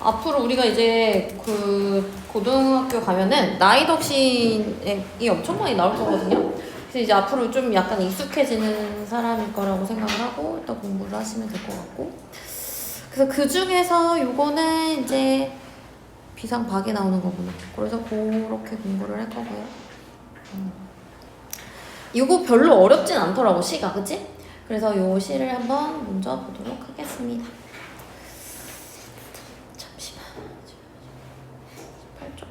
앞으로 우리가 이제 그 고등학교 가면은 나이 덕신이 엄청 많이 나올 거거든요. 그래서 이제 앞으로 좀 약간 익숙해지는 사람일 거라고 생각을 하고 일단 공부를 하시면 될 것 같고. 그래서 그 중에서 요거는 이제 비상박이 나오는 거구나. 그래서 그렇게 공부를 할 거고요. 이거 별로 어렵진 않더라고, 시가. 그치? 그래서 요 시를 한번 먼저 보도록 하겠습니다. 잠시만. 8쪽.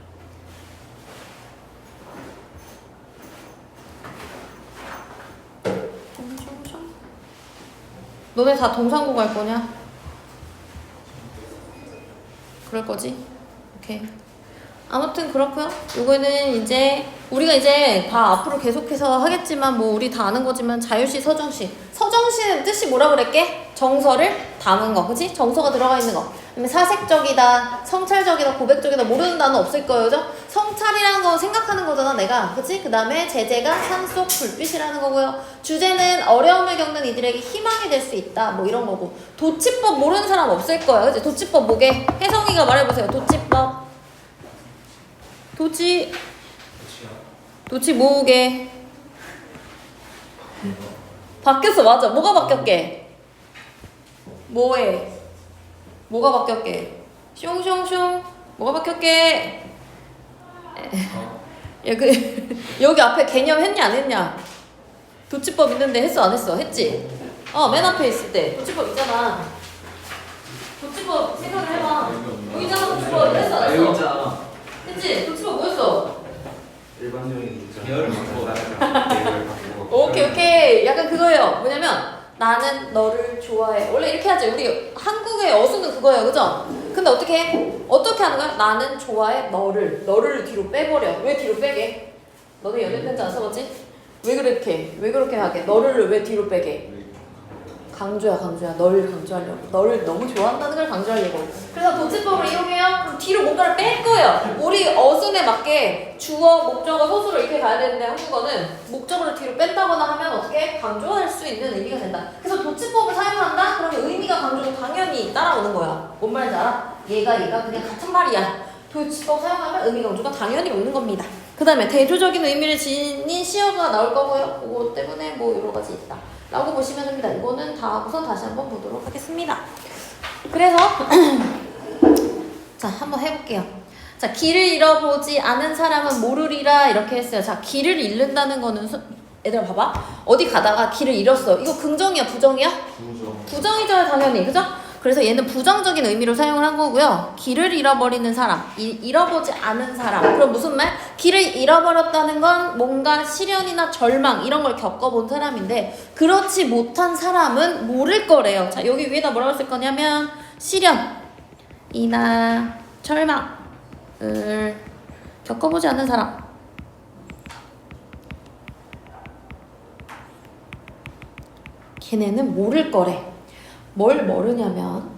너네 다 동상고 갈 거냐? 그럴 거지? 오케이. 아무튼 그렇고요. 요거는 이제 우리가 이제 다 앞으로 계속해서 하겠지만 뭐 우리 다 아는 거지만 자유시, 서정시. 서정시는 뜻이 뭐라 그랬게? 정서를 담은 거, 그치? 정서가 들어가 있는 거. 그다음에 사색적이다, 성찰적이다, 고백적이다 모르는 단어 없을 거예요, 그죠? 성찰이라는 거 생각하는 거잖아, 내가, 그치? 그 다음에 제재가 산속 불빛이라는 거고요. 주제는 어려움을 겪는 이들에게 희망이 될 수 있다, 뭐 이런 거고. 도치법 모르는 사람 없을 거예요, 그치? 도치법 뭐게? 혜성이가 말해보세요. 도치법. 도치 뭐게? 바뀌었어, 맞아. 뭐가 바뀌었게? 뭐해? 뭐가 바뀌었게? 숑숑숑. 뭐가 바뀌었게? 야, 여기 앞에 개념 했냐 안 했냐? 도치법 있는데 했어 안 했어? 했지? 맨 앞에 있을 때 도치법 있잖아. 도치법 생각을 해봐. 여기 있잖아. 도치법 했어 안 했어? 여기 있잖아. 했지? 도치법 뭐였어? 일반적인 문자. 계열을 바꾸고. 오케이. 약간 그거예요. 뭐냐면 나는 너를 좋아해. 원래 이렇게 하지. 우리 한국의 어수는 그거예요. 그죠? 근데 어떻게 해? 어떻게 하는 거야? 나는 좋아해 너를 뒤로 빼버려. 왜 뒤로 빼게? 너네 연애 편지 안 써봤지? 왜 그렇게 하게? 너를 왜 뒤로 빼게? 강조야. 널 강조하려고. 너를 너무 좋아한다는 걸 강조하려고. 그래서 도치법을 이용해요. 그럼 뒤로 뭔가를 뺄 거예요. 우리 어순에 맞게 주어, 목적어, 소수로 이렇게 가야 되는데 한국어는 목적어를 뒤로 뺀다거나 하면 어떻게 강조할 수 있는 의미가 된다. 그래서 도치법을 사용한다? 그러면 의미가 강조도 당연히 따라오는 거야. 뭔 말인지 알아? 얘가 그냥 같은 말이야. 도치법 사용하면 의미 강조가 당연히 오는 겁니다. 그 다음에 대조적인 의미를 지닌 시어가 나올 거고요. 그거 때문에 뭐 여러 가지 있다 라고 보시면 됩니다. 이거는 다 우선 다시 한번 보도록 하겠습니다. 그래서 자, 한번 해볼게요. 자, 길을 잃어보지 않은 사람은 모르리라 이렇게 했어요. 자, 길을 잃는다는 거는 얘들아 봐봐. 어디 가다가 길을 잃었어. 이거 긍정이야, 부정이야? 부정이죠, 당연히. 그죠? 그래서 얘는 부정적인 의미로 사용을 한 거고요. 길을 잃어버리는 사람, 잃어보지 않은 사람. 그럼 무슨 말? 길을 잃어버렸다는 건 뭔가 시련이나 절망 이런 걸 겪어본 사람인데 그렇지 못한 사람은 모를 거래요. 자, 여기 위에다 뭐라고 쓸 거냐면 시련이나 절망을 겪어보지 않는 사람. 걔네는 모를 거래. 뭘 모르냐면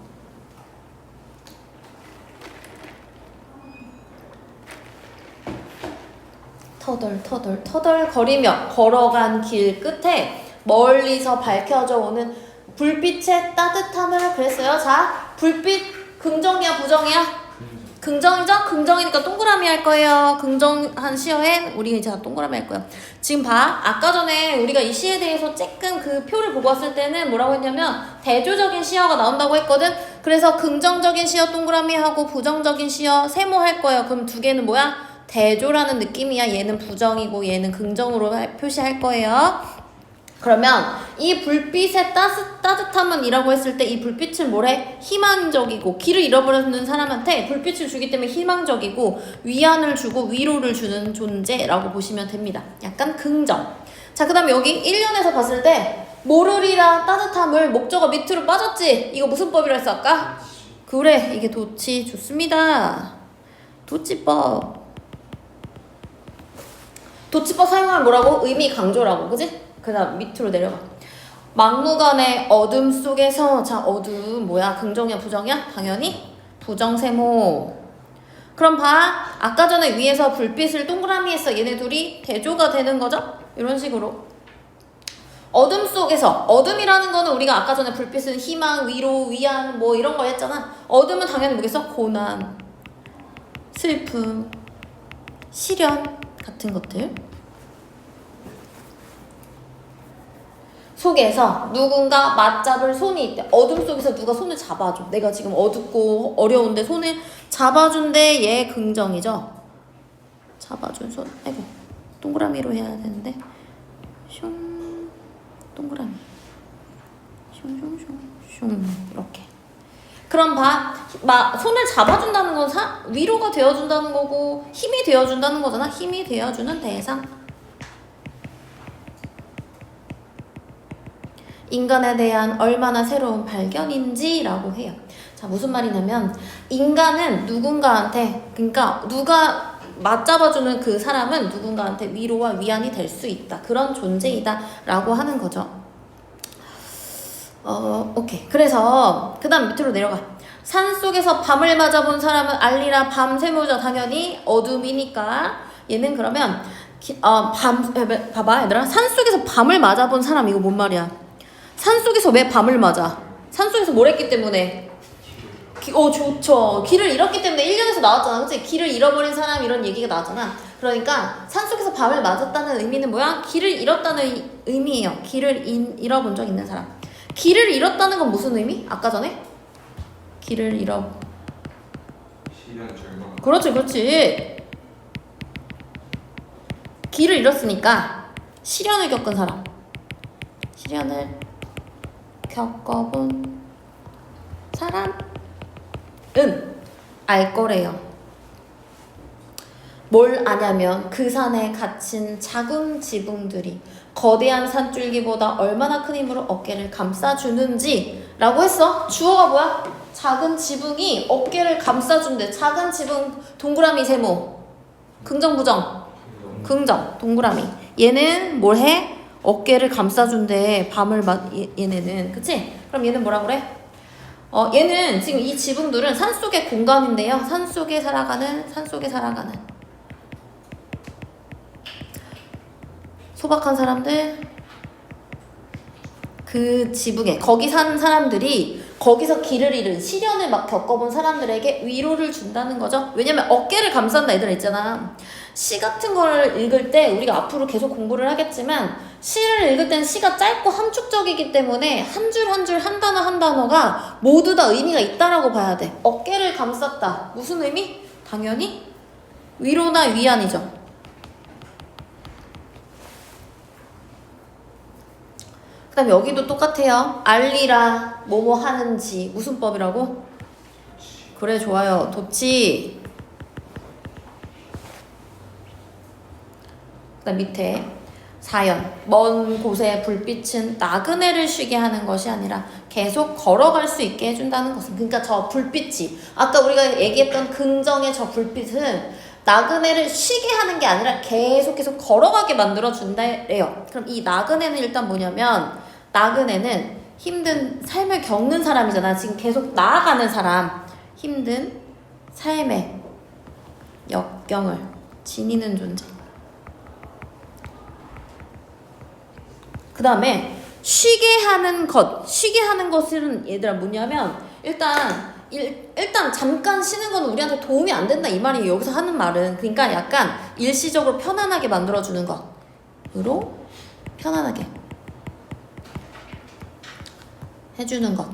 터덜거리며 걸어간 길 끝에 멀리서 밝혀져 오는 불빛의 따뜻함을 그랬어요. 자, 불빛 긍정이야, 부정이야? 긍정이죠? 긍정이니까 동그라미 할 거예요. 긍정한 시어엔 우리 이제 동그라미 할 거예요. 지금 봐. 아까 전에 우리가 이 시에 대해서 조금 그 표를 보고 왔을 때는 뭐라고 했냐면 대조적인 시어가 나온다고 했거든. 그래서 긍정적인 시어 동그라미 하고 부정적인 시어 세모 할 거예요. 그럼 두 개는 뭐야? 대조라는 느낌이야. 얘는 부정이고 얘는 긍정으로 표시할 거예요. 그러면 이 불빛의 따뜻함은 이라고 했을 때 이 불빛은 뭐래? 희망적이고 길을 잃어버리는 사람한테 불빛을 주기 때문에 희망적이고 위안을 주고 위로를 주는 존재라고 보시면 됩니다. 약간 긍정. 자, 그 다음에 여기 1년에서 봤을 때 모르리라 따뜻함을 목적어 밑으로 빠졌지? 이거 무슨 법이라 했어 아까? 그래, 이게 도치. 좋습니다. 도치법. 도치법 사용하면 뭐라고? 의미 강조라고, 그지? 그 다음 밑으로 내려가. 막무가내 어둠 속에서. 자, 어둠 뭐야? 긍정이야, 부정이야? 당연히 부정세모. 그럼 봐. 아까 전에 위에서 불빛을 동그라미 했어. 얘네 둘이 대조가 되는 거죠? 이런 식으로. 어둠 속에서, 어둠이라는 거는 우리가 아까 전에 불빛은 희망, 위로, 위안 뭐 이런 거 했잖아. 어둠은 당연히 뭐겠어? 고난, 슬픔, 시련 같은 것들 속에서 누군가 맞잡을 손이 있대. 어둠 속에서 누가 손을 잡아줘. 내가 지금 어둡고 어려운데 손을 잡아준대. 얘 긍정이죠. 잡아준 손. 아이고 동그라미로 해야 되는데 슝 동그라미 슝슝슝슝 이렇게. 그럼 손을 잡아준다는 건 위로가 되어준다는 거고 힘이 되어준다는 거잖아. 힘이 되어주는 대상. 인간에 대한 얼마나 새로운 발견인지라고 해요. 자, 무슨 말이냐면 인간은 누군가한테, 그러니까 누가 맞잡아주는 그 사람은 누군가한테 위로와 위안이 될 수 있다. 그런 존재이다 라고 하는 거죠. 오케이. 그래서 그 다음 밑으로 내려가. 산속에서 밤을 맞아본 사람은 알리라. 밤 세모죠. 당연히 어둠이니까. 얘는 그러면 봐봐 얘들아. 산속에서 밤을 맞아본 사람 이거 뭔 말이야. 산속에서 왜 밤을 맞아? 산속에서 뭘 했기 때문에? 좋죠. 길을 잃었기 때문에 1년에서 나왔잖아. 그치? 길을 잃어버린 사람 이런 얘기가 나왔잖아. 그러니까 산속에서 밤을 맞았다는 의미는 뭐야? 길을 잃었다는 의미예요. 길을 잃어본 적 있는 사람. 길을 잃었다는 건 무슨 의미? 아까 전에? 길을 잃어. 시련 절망. 그렇지. 길을 잃었으니까 시련을 겪은 사람. 시련을 겪어본 사람은 알 거래요. 뭘 아냐면 그 산에 갇힌 작은 지붕들이 거대한 산줄기보다 얼마나 큰 힘으로 어깨를 감싸주는지 라고 했어. 주어가 뭐야? 작은 지붕이 어깨를 감싸준대. 작은 지붕 동그라미 세모. 긍정 부정? 긍정 동그라미. 얘는 뭘 해? 어깨를 감싸준대. 얘네는 그치? 그럼 얘는 뭐라 그래? 얘는 지금 이 지붕들은 산속의 공간인데요. 산속에 살아가는 소박한 사람들, 그 지붕에 거기 사는 사람들이 거기서 길을 잃은 시련을 막 겪어본 사람들에게 위로를 준다는 거죠. 왜냐면 어깨를 감싼다 얘들아 있잖아. 시 같은 걸 읽을 때 우리가 앞으로 계속 공부를 하겠지만 시를 읽을 땐 시가 짧고 함축적이기 때문에 한 줄 한 줄 한 단어 한 단어가 모두 다 의미가 있다라고 봐야 돼. 어깨를 감쌌다. 무슨 의미? 당연히 위로나 위안이죠. 그 다음에 여기도 똑같아요. 알리라 뭐뭐 하는지 무슨 법이라고? 그래 좋아요. 도치. 그 다음 밑에 사연. 먼 곳의 불빛은 나그네를 쉬게 하는 것이 아니라 계속 걸어갈 수 있게 해준다는 것은, 그러니까 저 불빛이 아까 우리가 얘기했던 긍정의 저 불빛은 나그네를 쉬게 하는 게 아니라 계속 걸어가게 만들어준다래요. 그럼 이 나그네는 일단 뭐냐면, 나그네는 힘든 삶을 겪는 사람이잖아. 지금 계속 나아가는 사람. 힘든 삶의 역경을 지니는 존재. 그 다음에 쉬게 하는 것은 얘들아 뭐냐면 일단 잠깐 쉬는 건 우리한테 도움이 안 된다 이 말이 여기서 하는 말은. 그러니까 약간 일시적으로 편안하게 만들어주는 것으로 편안하게 해주는 것.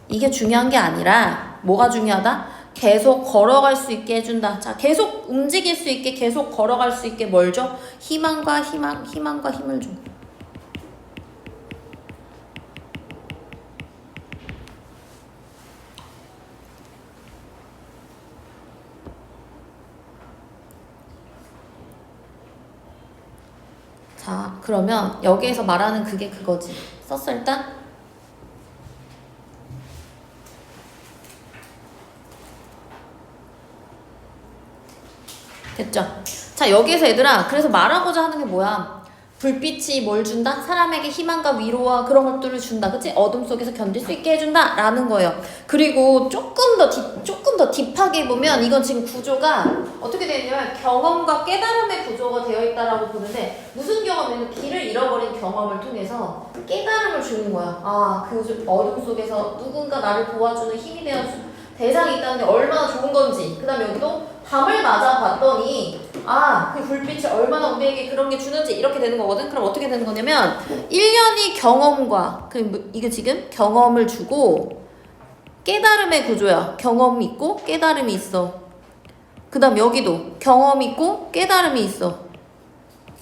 이게 중요한 게 아니라 뭐가 중요하다? 계속 걸어갈 수 있게 해준다. 자, 계속 움직일 수 있게, 계속 걸어갈 수 있게 뭘 줘? 희망과 힘을 줘. 자, 그러면 여기에서 말하는 그게 그거지. 썼어 일단? 됐죠? 자, 여기에서 얘들아 그래서 말하고자 하는 게 뭐야? 불빛이 뭘 준다? 사람에게 희망과 위로와 그런 것들을 준다. 그치? 어둠 속에서 견딜 수 있게 해준다. 라는 거예요. 그리고 조금 더 딥하게 보면 이건 지금 구조가 어떻게 되어 있냐면 경험과 깨달음의 구조가 되어 있다라고 보는데 무슨 경험이냐면 길을 잃어버린 경험을 통해서 깨달음을 주는 거야. 아, 그 어둠 속에서 누군가 나를 도와주는 힘이 되어주는 대상이 있다는 게 얼마나 좋은 건지. 그 다음에 여기도 밤을 맞아 봤더니 아, 그 불빛이 얼마나 우리에게 그런 게 주는지 이렇게 되는 거거든. 그럼 어떻게 되는 거냐면 1년이 경험과 이게 지금 경험을 주고 깨달음의 구조야. 경험이 있고 깨달음이 있어. 그 다음 여기도 경험이 있고 깨달음이 있어.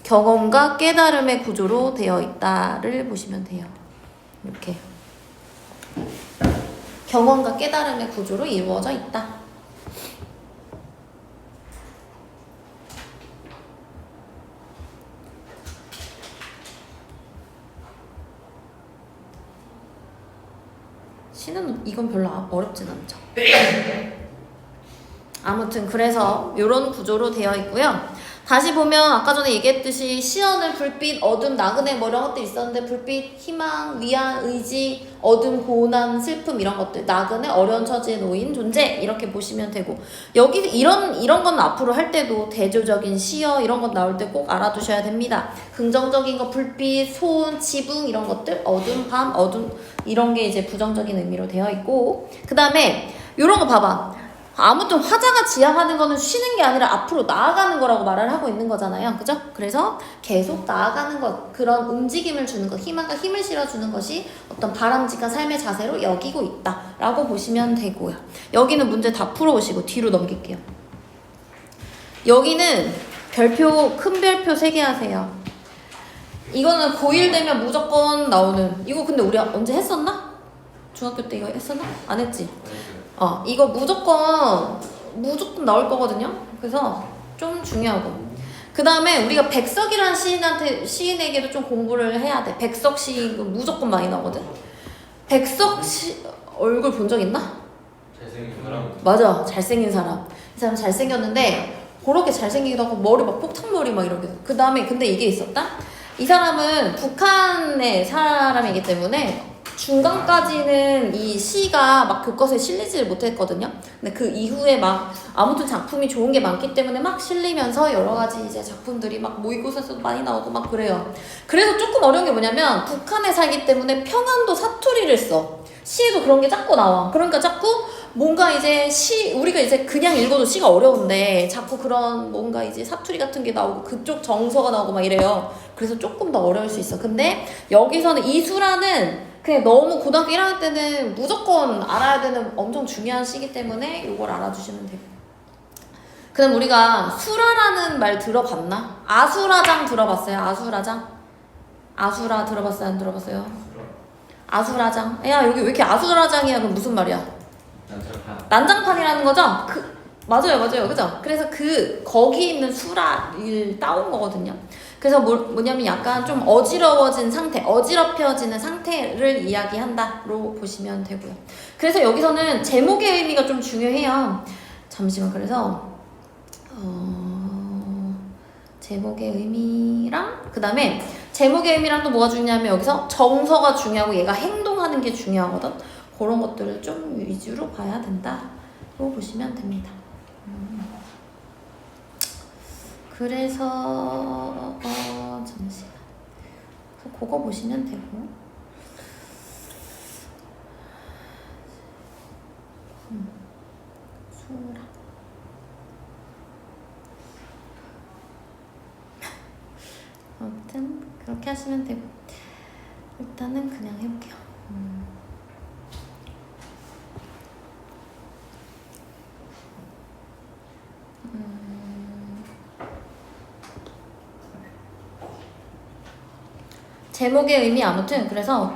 경험과 깨달음의 구조로 되어 있다를 보시면 돼요. 이렇게 경험과 깨달음의 구조로 이루어져 있다. 시는 이건 별로 어렵진 않죠. 아무튼 그래서 이런 구조로 되어 있고요. 다시 보면 아까 전에 얘기했듯이 시연은 불빛, 어둠, 나그네 뭐 이런 것들 있었는데 불빛, 희망, 위안, 의지, 어둠, 고난, 슬픔 이런 것들, 나그네, 어려운 처지에 놓인 존재 이렇게 보시면 되고 여기 이런 건 앞으로 할 때도 대조적인 시어 이런 것 나올 때 꼭 알아두셔야 됩니다. 긍정적인 거 불빛, 소은, 지붕 이런 것들, 어둠, 밤, 어둠 이런 게 이제 부정적인 의미로 되어 있고 그 다음에 이런 거 봐봐. 아무튼 화자가 지향하는 거는 쉬는 게 아니라 앞으로 나아가는 거라고 말을 하고 있는 거잖아요. 그죠? 그래서 계속 나아가는 것, 그런 움직임을 주는 것, 희망과 힘을 실어주는 것이 어떤 바람직한 삶의 자세로 여기고 있다라고 보시면 되고요. 여기는 문제 다 풀어오시고 뒤로 넘길게요. 여기는 별표, 큰 별표 3개 하세요. 이거는 고1 되면 무조건 나오는, 이거 근데 우리 언제 했었나? 중학교 때 이거 했었나? 안 했지? 이거 무조건 나올 거거든요. 그래서 좀 중요하고. 그 다음에 우리가 백석이라는 시인에게도 좀 공부를 해야 돼. 백석 시인 무조건 많이 나오거든. 백석 얼굴 본 적 있나? 잘생긴 사람. 맞아, 잘생긴 사람. 이 사람 잘생겼는데 그렇게 잘생기기도 하고 머리 막 폭탄머리 막 이렇게. 그 다음에 근데 이게 있었다. 이 사람은 북한의 사람이기 때문에 중간까지는 이 시가 막 교과서에 실리지를 못했거든요. 근데 그 이후에 막 아무튼 작품이 좋은 게 많기 때문에 막 실리면서 여러 가지 이제 작품들이 막 모의고사에서도 많이 나오고 막 그래요. 그래서 조금 어려운 게 뭐냐면 북한에 살기 때문에 평안도 사투리를 써. 시에도 그런 게 자꾸 나와. 그러니까 자꾸 뭔가 이제 우리가 이제 그냥 읽어도 시가 어려운데 자꾸 그런 뭔가 이제 사투리 같은 게 나오고 그쪽 정서가 나오고 막 이래요. 그래서 조금 더 어려울 수 있어. 근데 여기서는 이수라는 그냥 너무 고등학교 1학년 때는 무조건 알아야 되는 엄청 중요한 시기 때문에 이걸 알아주시면 돼요. 그럼 우리가 수라라는 말 들어봤나? 아수라장 들어봤어요? 아수라장? 아수라 들어봤어요? 안 들어봤어요? 아수라장? 야 여기 왜 이렇게 아수라장이야? 그럼 무슨 말이야? 난장판이라는 거죠? 맞아요 그죠? 그래서 거기 있는 수라를 따온 거거든요. 그래서 뭐냐면 약간 좀 어지러워진 상태, 어지럽혀지는 상태를 이야기한다로 보시면 되고요. 그래서 여기서는 제목의 의미가 좀 중요해요. 잠시만. 그래서 제목의 의미랑 그 다음에 제목의 의미랑 또 뭐가 중요하면 여기서 정서가 중요하고 얘가 행동하는 게 중요하거든. 그런 것들을 좀 위주로 봐야 된다로 보시면 됩니다. 그래서 잠시만. 그거 보시면 되고. 수라. 아무튼 그렇게 하시면 되고. 일단은 그냥 해볼게요. 제목의 의미 아무튼 그래서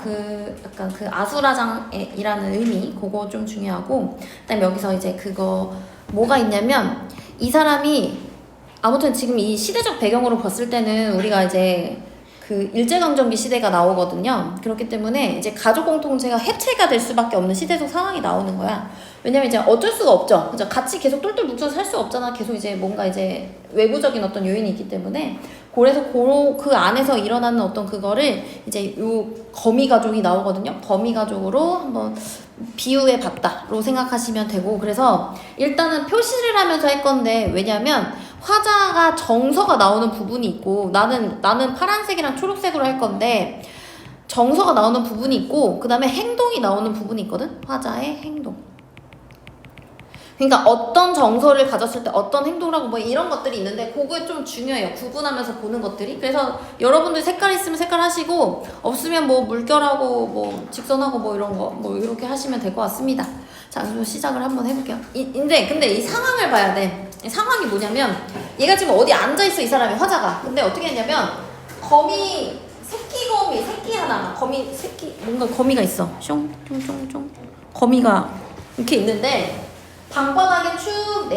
약간 아수라장이라는 의미 그거 좀 중요하고 그다음에 여기서 이제 그거 뭐가 있냐면 이 사람이 아무튼 지금 이 시대적 배경으로 봤을 때는 우리가 이제 그 일제강점기 시대가 나오거든요. 그렇기 때문에 이제 가족 공통체가 해체가 될 수밖에 없는 시대적 상황이 나오는 거야. 왜냐면 이제 어쩔 수가 없죠. 그죠? 같이 계속 똘똘 뭉쳐서 살 수 없잖아. 계속 이제 뭔가 이제 외부적인 어떤 요인이 있기 때문에 그래서 그 안에서 일어나는 어떤 그거를 이제 요 거미 가족이 나오거든요. 거미 가족으로 한번 비유해 봤다로 생각하시면 되고, 그래서 일단은 표시를 하면서 할 건데, 왜냐면 화자가 정서가 나오는 부분이 있고, 나는 파란색이랑 초록색으로 할 건데 정서가 나오는 부분이 있고, 그 다음에 행동이 나오는 부분이 있거든. 화자의 행동. 그러니까 어떤 정서를 가졌을 때 어떤 행동을 하고 뭐 이런 것들이 있는데, 그게 좀 중요해요. 구분하면서 보는 것들이. 그래서 여러분들 색깔 있으면 색깔 하시고, 없으면 뭐 물결하고 뭐 직선하고 뭐 이런 거 뭐 이렇게 하시면 될 것 같습니다. 자, 그럼 시작을 한번 해볼게요. 근데 이 상황을 봐야 돼. 이 상황이 뭐냐면, 얘가 지금 어디 앉아있어, 이 사람이, 화자가. 근데 어떻게 했냐면, 새끼 하나가, 뭔가 거미가 있어. 숑 거미가 이렇게 있는데, 방바닥에 쭉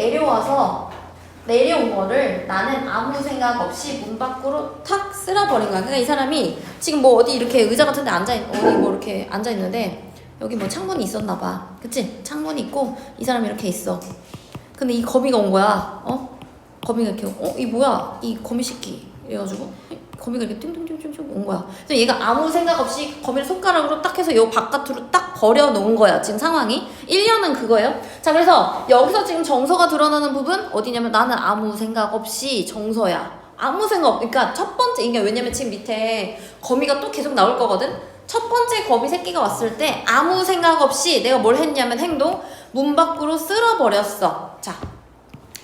내려온 거를 나는 아무 생각 없이 문 밖으로 탁 쓸어버린 거야. 그러니까 이 사람이 지금 뭐 어디 이렇게 의자 같은 데 어디 뭐 이렇게 앉아있는데, 여기 뭐 창문이 있었나 봐. 그치? 창문이 있고 이 사람이 이렇게 있어. 근데 이 거미가 온 거야. 거미가 이렇게, 이 뭐야? 이 거미 새끼. 이래가지고 거미가 이렇게 띵띵띵띵 온 거야. 그래서 얘가 아무 생각 없이 거미를 손가락으로 딱 해서 요 바깥으로 딱 버려놓은 거야. 지금 상황이. 1년은 그거예요. 자, 그래서 여기서 지금 정서가 드러나는 부분 어디냐면, 나는 아무 생각 없이 정서야. 아무 생각 없. 그러니까 첫 번째, 이게 왜냐면 지금 밑에 거미가 또 계속 나올 거거든. 첫 번째 거미 새끼가 왔을 때 아무 생각 없이 내가 뭘 했냐면, 행동, 문 밖으로 쓸어버렸어. 자,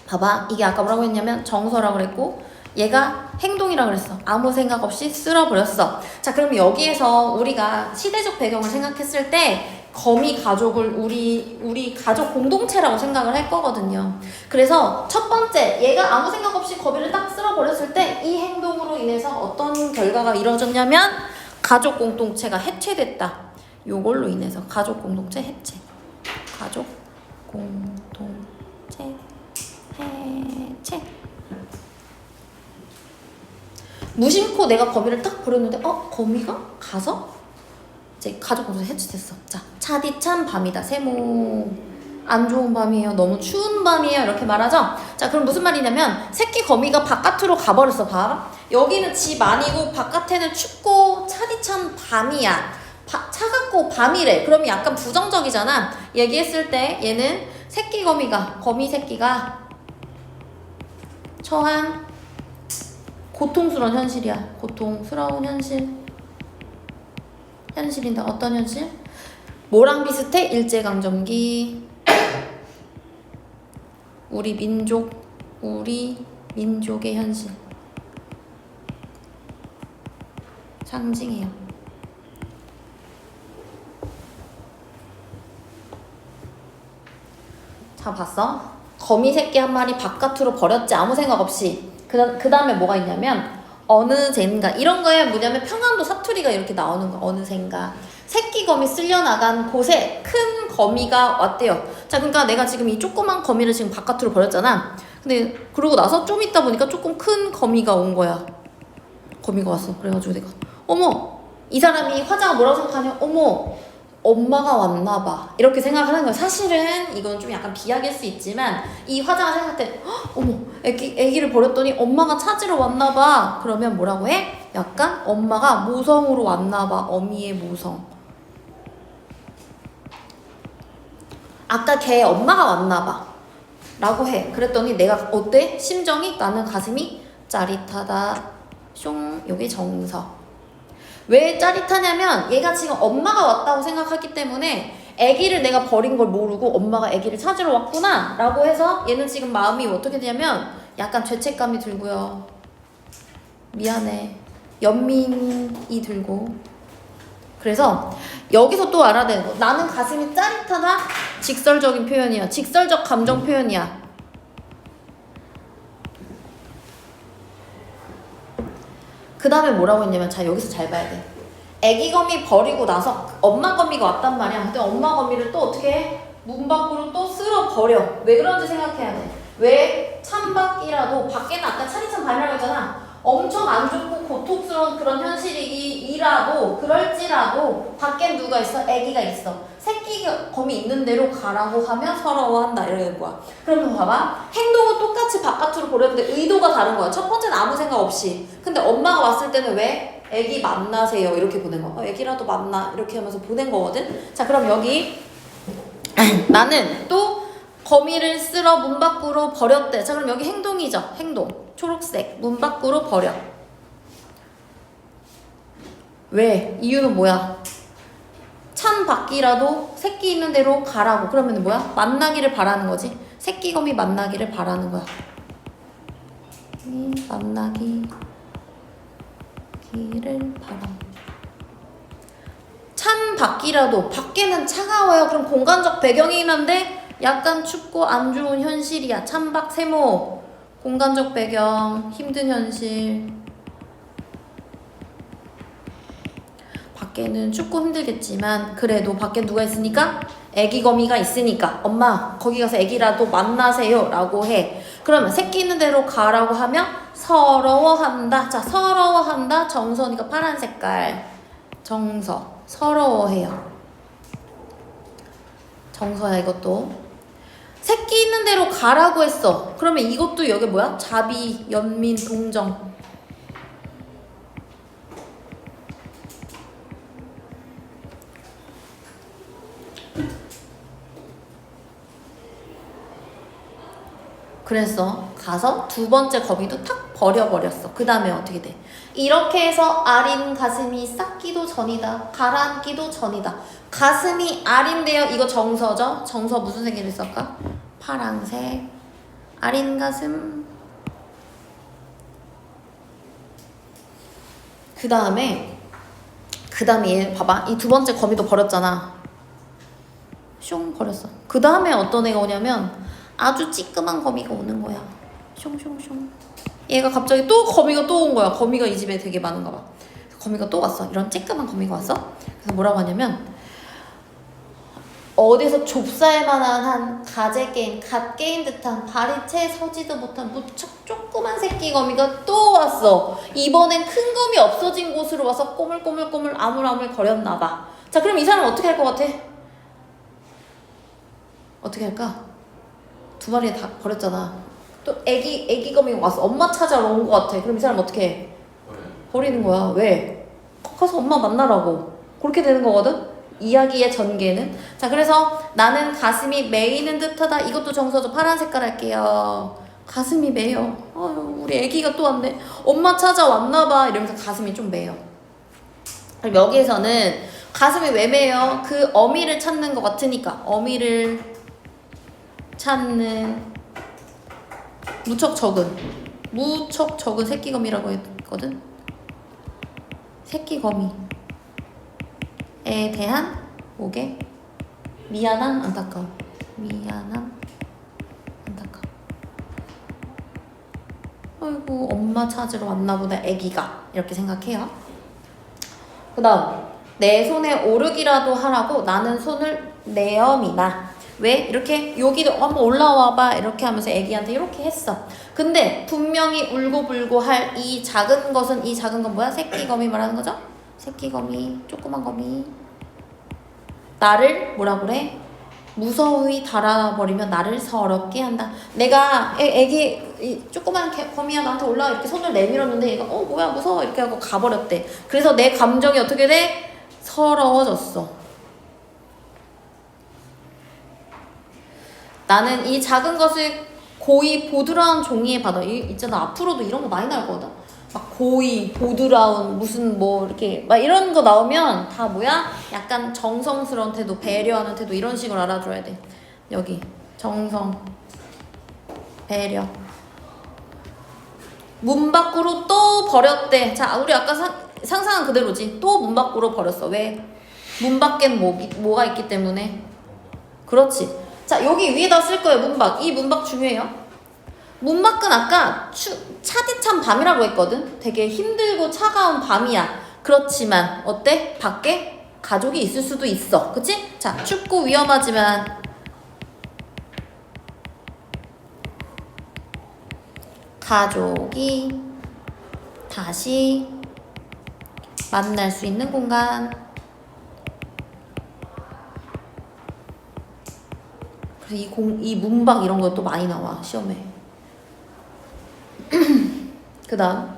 봐봐. 이게 아까 뭐라고 했냐면 정서라고 그랬고, 얘가 행동이라고 그랬어. 아무 생각 없이 쓸어버렸어. 자, 그럼 여기에서 우리가 시대적 배경을 생각했을 때 거미 가족을 우리 가족 공동체라고 생각을 할 거거든요. 그래서 첫 번째, 얘가 아무 생각 없이 거미를 딱 쓸어버렸을 때 이 행동으로 인해서 어떤 결과가 이루어졌냐면, 가족 공동체가 해체됐다. 요걸로 인해서 가족 공동체 해체. 가족 공동체 해체. 무심코 내가 거미를 딱 버렸는데, 거미가 가서 이제 가족 공동체 해체됐어. 자, 차디찬 밤이다. 세모. 안 좋은 밤이에요. 너무 추운 밤이에요. 이렇게 말하죠. 자, 그럼 무슨 말이냐면, 새끼 거미가 바깥으로 가버렸어. 봐. 여기는 집 아니고 바깥에는 춥고 차디찬 밤이야. 차갑고 밤이래. 그러면 약간 부정적이잖아. 얘기했을 때 얘는 거미 새끼가 처한 고통스러운 현실이야. 고통스러운 현실인데 어떤 현실? 뭐랑 비슷해? 일제강점기. 우리 민족의 현실. 상징이에요. 자, 봤어? 거미 새끼 한 마리 바깥으로 버렸지. 아무 생각 없이. 그 다음에 뭐가 있냐면, 어느샌가. 이런 거에 뭐냐면 평안도 사투리가 이렇게 나오는 거. 어느샌가. 새끼 거미 쓸려나간 곳에 큰 거미가 왔대요. 자, 그러니까 내가 지금 이 조그만 거미를 지금 바깥으로 버렸잖아. 근데 그러고 나서 좀 있다 보니까 조금 큰 거미가 온 거야. 거미가 왔어. 그래가지고 내가, 어머, 이 사람이, 화자가 뭐라고 생각하냐? 어머, 엄마가 왔나 봐. 이렇게 생각하는 거야. 사실은 이건 좀 약간 비약일 수 있지만, 이 화자가 생각할 때, 어머, 애기를 버렸더니 엄마가 찾으러 왔나 봐. 그러면 뭐라고 해? 약간 엄마가 모성으로 왔나 봐. 어미의 모성. 아까 걔 엄마가 왔나 봐. 라고 해. 그랬더니 내가 어때? 심정이? 나는 가슴이 짜릿하다. 숑. 요게 정서. 왜 짜릿하냐면, 얘가 지금 엄마가 왔다고 생각하기 때문에 아기를 내가 버린 걸 모르고 엄마가 아기를 찾으러 왔구나 라고 해서 얘는 지금 마음이 어떻게 되냐면, 약간 죄책감이 들고요. 미안해. 연민이 들고. 그래서 여기서 또 알아야 되는 거, 나는 가슴이 짜릿하다. 직설적인 표현이야. 직설적 감정 표현이야. 그 다음에 뭐라고 했냐면, 자, 여기서 잘 봐야 돼. 애기 거미 버리고 나서 엄마 거미가 왔단 말이야. 근데 엄마 거미를 또 어떻게 해? 문 밖으로 또 쓸어 버려. 왜 그런지 생각해야 돼. 왜? 찬바퀴라도, 밖에는 아까 차디찬 밤이라고 했잖아. 엄청 안 좋고 고통스러운 그런 현실이라도 그럴지라도 밖엔 누가 있어? 아기가 있어. 새끼 검이 있는 대로 가라고 하면 서러워한다 이러는 거야. 그러면 봐봐. 행동은 똑같이 바깥으로 보려는데 의도가 다른 거야. 첫 번째는 아무 생각 없이. 근데 엄마가 왔을 때는 왜? 아기 만나세요 이렇게 보낸 거야. 아기라도 만나 이렇게 하면서 보낸 거거든. 자 그럼 여기 나는 또 거미를 쓸어 문 밖으로 버렸대. 자 그럼 여기 행동이죠. 행동. 초록색 문 밖으로 버려. 왜? 이유는 뭐야? 찬 밖이라도 새끼 있는 대로 가라고. 그러면 뭐야? 만나기를 바라는 거지. 새끼 거미 만나기를 바라는 거야. 만나기를 바람. 찬 밖이라도 밖에는 차가워요. 그럼 공간적 배경이긴 한데 약간 춥고 안 좋은 현실이야. 찬박 세모. 공간적 배경, 힘든 현실. 밖에는 춥고 힘들겠지만 그래도 밖에 누가 있으니까? 애기 거미가 있으니까 엄마 거기 가서 애기라도 만나세요 라고 해. 그러면 새끼 있는 대로 가라고 하면 서러워한다. 자 서러워한다. 정서니까 파란 색깔. 정서. 서러워해요. 정서야 이것도. 새끼 있는 대로 가라고 했어. 그러면 이것도 여기 뭐야? 자비, 연민, 동정. 그래서 가서 두 번째 거미도 탁 버려버렸어. 그 다음에 어떻게 돼? 이렇게 해서 아린 가슴이 싹기도 전이다. 가라앉기도 전이다. 가슴이 아린데요. 이거 정서죠? 정서 무슨 색으로 쓸까? 파랑색. 아린 가슴. 그 다음에 얘 봐봐. 이 두 번째 거미도 버렸잖아. 숑 버렸어. 그 다음에 어떤 애가 오냐면 아주 찌끄만 거미가 오는 거야. 숑숑숑. 얘가 갑자기 또 거미가 또 온 거야. 거미가 이 집에 되게 많은가 봐. 거미가 또 왔어. 이런 찌끄만 거미가 왔어. 그래서 뭐라고 하냐면 어디서 좁쌀만한 한 가재 게임, 갓 게임 듯한 발이 채 서지도 못한 무척 조그만 새끼 거미가 또 왔어. 이번엔 큰 거미 없어진 곳으로 와서 꼬물꼬물꼬물 아물아물 거렸나 봐. 자 그럼 이 사람은 어떻게 할 것 같아? 어떻게 할까? 두 마리 다 버렸잖아. 또 애기 거미가 왔어. 엄마 찾아러 온 것 같아. 그럼 이 사람 어떻게 해? 버리는 거야. 왜? 가서 엄마 만나라고. 그렇게 되는 거거든. 이야기의 전개는. 자 그래서 나는 가슴이 메이는 듯하다. 이것도 정서죠. 파란 색깔 할게요. 가슴이 메여. 아유 우리 애기가 또 왔네. 엄마 찾아왔나봐. 이러면서 가슴이 좀 메여. 그럼 여기에서는 가슴이 왜 메여? 그 어미를 찾는 것 같으니까. 어미를 찾는 무척 적은 새끼거미라고 했거든. 새끼거미에 대한 뭐게? 미안함, 안타까움. 미안함, 안타까움. 아이고 엄마 찾으러 왔나보다 애기가. 이렇게 생각해요. 그 다음 내 손에 오르기라도 하라고 나는 손을 내어미나. 왜? 이렇게 여기도 한번 올라와봐 이렇게 하면서 애기한테 이렇게 했어. 근데 분명히 울고불고 할 이 작은 것은 이 작은 건 뭐야? 새끼거미 말하는 거죠? 새끼거미, 조그만 거미. 나를 뭐라 그래? 무서이 달아버리면 나를 서럽게 한다. 내가 애기 이 조그만 거미야 나한테 올라와 이렇게 손을 내밀었는데 얘가 뭐야 무서워 이렇게 하고 가버렸대. 그래서 내 감정이 어떻게 돼? 서러워졌어. 나는 이 작은 것을 고이 보드라운 종이에 받아. 있잖아 앞으로도 이런 거 많이 나올 거거든. 막 고이 보드라운 무슨 뭐 이렇게 막 이런 거 나오면 다 뭐야? 약간 정성스러운 태도, 배려하는 태도 이런 식으로 알아줘야 돼. 여기 정성, 배려. 문 밖으로 또 버렸대. 자 우리 아까 상상한 그대로지. 또 문 밖으로 버렸어. 왜? 문 밖엔 뭐가 있기 때문에. 그렇지. 자 여기 위에다 쓸 거예요. 문밖. 이 문밖 중요해요. 문밖은 아까 차디찬 밤이라고 했거든. 되게 힘들고 차가운 밤이야. 그렇지만 어때? 밖에 가족이 있을 수도 있어. 그치? 자 춥고 위험하지만 가족이 다시 만날 수 있는 공간. 그래서 이 문박 이런 것도 많이 나와 시험에. 그 다음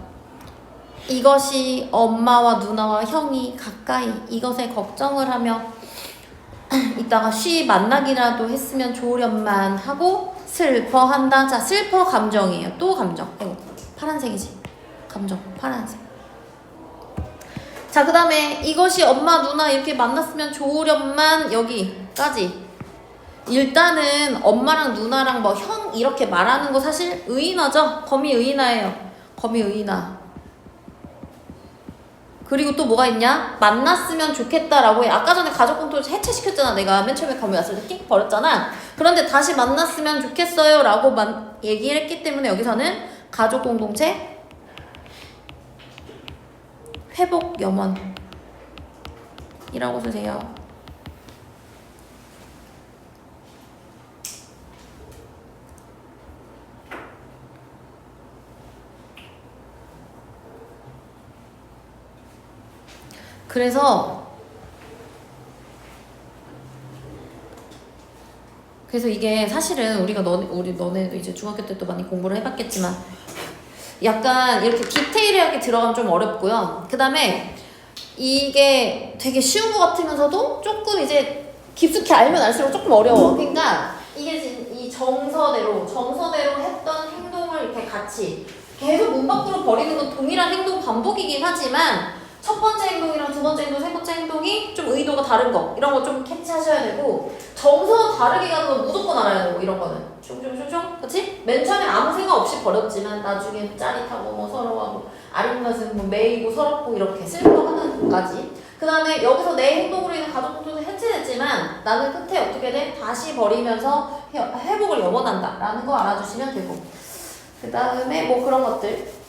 이것이 엄마와 누나와 형이 가까이 이것에 걱정을 하며 이따가 쉬 만나기라도 했으면 좋으련만 하고 슬퍼한다. 자, 슬퍼 감정이에요. 또 감정. 이거 파란색이지. 감정 파란색. 자, 그 다음에 이것이 엄마 누나 이렇게 만났으면 좋으련만 여기까지. 일단은 엄마랑 누나랑 뭐 형 이렇게 말하는 거 사실 의인화죠. 거미 의인화예요. 거미 의인화. 그리고 또 뭐가 있냐? 만났으면 좋겠다라고 해. 아까 전에 가족 공통체 해체시켰잖아. 내가 맨 처음에 거미 왔을 때 끽 버렸잖아. 그런데 다시 만났으면 좋겠어요 라고 얘기를 했기 때문에 여기서는 가족 공동체 회복 염원이라고 쓰세요. 그래서 이게 사실은 우리 너네도 이제 중학교 때 또 많이 공부를 해봤겠지만 약간 이렇게 디테일하게 들어가면 좀 어렵고요. 그 다음에 이게 되게 쉬운 것 같으면서도 조금 이제 깊숙이 알면 알수록 조금 어려워. 그러니까 이게 이 정서대로 했던 행동을 이렇게 같이 계속 문 밖으로 버리는 건 동일한 행동 반복이긴 하지만 첫 번째 행동이랑 두 번째 행동, 세 번째 행동이 좀 의도가 다른 거 이런 거 좀 캐치하셔야 되고 정서 다르게 가는 건 무조건 알아야 되고 이런 거는 숑숑숑숑 그치? 맨 처음에 아무 생각 없이 버렸지만 나중에 짜릿하고 뭐 서러워하고 아린맛은 뭐 매이고 서럽고 이렇게 슬퍼하는 것까지 그 다음에 여기서 내 행동으로 인해 가족 공통체 해체됐지만 나는 끝에 어떻게 돼? 다시 버리면서 회복을 염원한다 라는 거 알아주시면 되고 그 다음에 뭐 그런 것들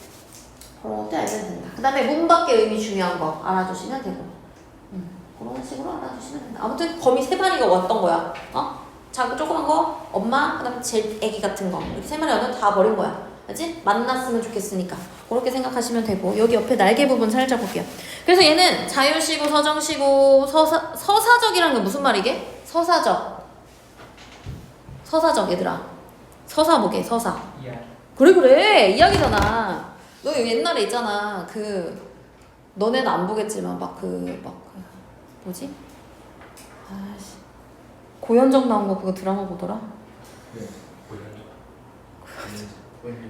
알면 된다. 그 다음에 문 밖의 의미 중요한 거 알아주시면 되고 그런 식으로 알아주시면 된다. 아무튼 거미 세 마리가 왔던 거야. 작은 조그만 거 엄마 그 다음에 제일 애기 같은 거 이렇게 세 마리 와도 다 버린 거야. 그치? 만났으면 좋겠으니까 그렇게 생각하시면 되고 여기 옆에 날개 부분 살짝 볼게요. 그래서 얘는 자유시고 서정시고 서사적이라는 게 무슨 말이게? 서사적 얘들아 서사 뭐게 서사 그래 이야기잖아. 너 옛날에 있잖아 너네는 안 보겠지만 뭐지? 아씨 고현정 나온 거 그거 드라마 보더라? 네.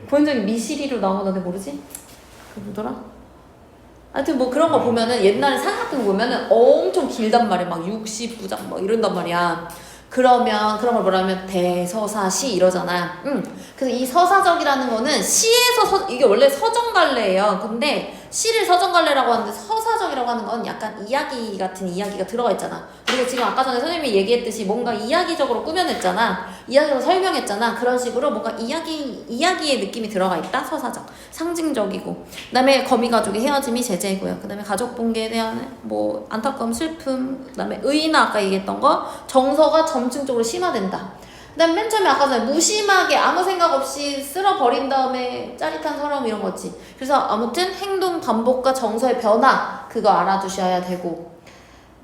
고현정이 미시리로 나온 거 너네 모르지? 그거 뭐더라? 하여튼 뭐 그런 거 보면은 옛날에 사극 보면은 엄청 길단 말이야. 막 60부작 막 이런단 말이야. 그러면 그런 걸 뭐라면 대서사시 이러잖아. 그래서 이 서사적이라는 거는 시에서 이게 원래 서정갈래예요. 근데 시를 서정갈래라고 하는데 서사적이라고 하는 건 약간 이야기 같은 이야기가 들어가 있잖아. 그리고 지금 아까 전에 선생님이 얘기했듯이 뭔가 이야기적으로 꾸며냈잖아. 이야기로 설명했잖아. 그런 식으로 뭔가 이야기의 느낌이 들어가 있다. 서사적. 상징적이고. 그 다음에 거미가족의 헤어짐이 제재고요. 그 다음에 가족 붕괴에 대한 뭐 안타까움, 슬픔. 그 다음에 의나 아까 얘기했던 거 정서가 점층적으로 심화된다. 그 다음에 맨 처음에 아까 전에 무심하게 아무 생각 없이 쓸어버린 다음에 짜릿한 서러움 이런 거지. 그래서 아무튼 행동 반복과 정서의 변화 그거 알아두셔야 되고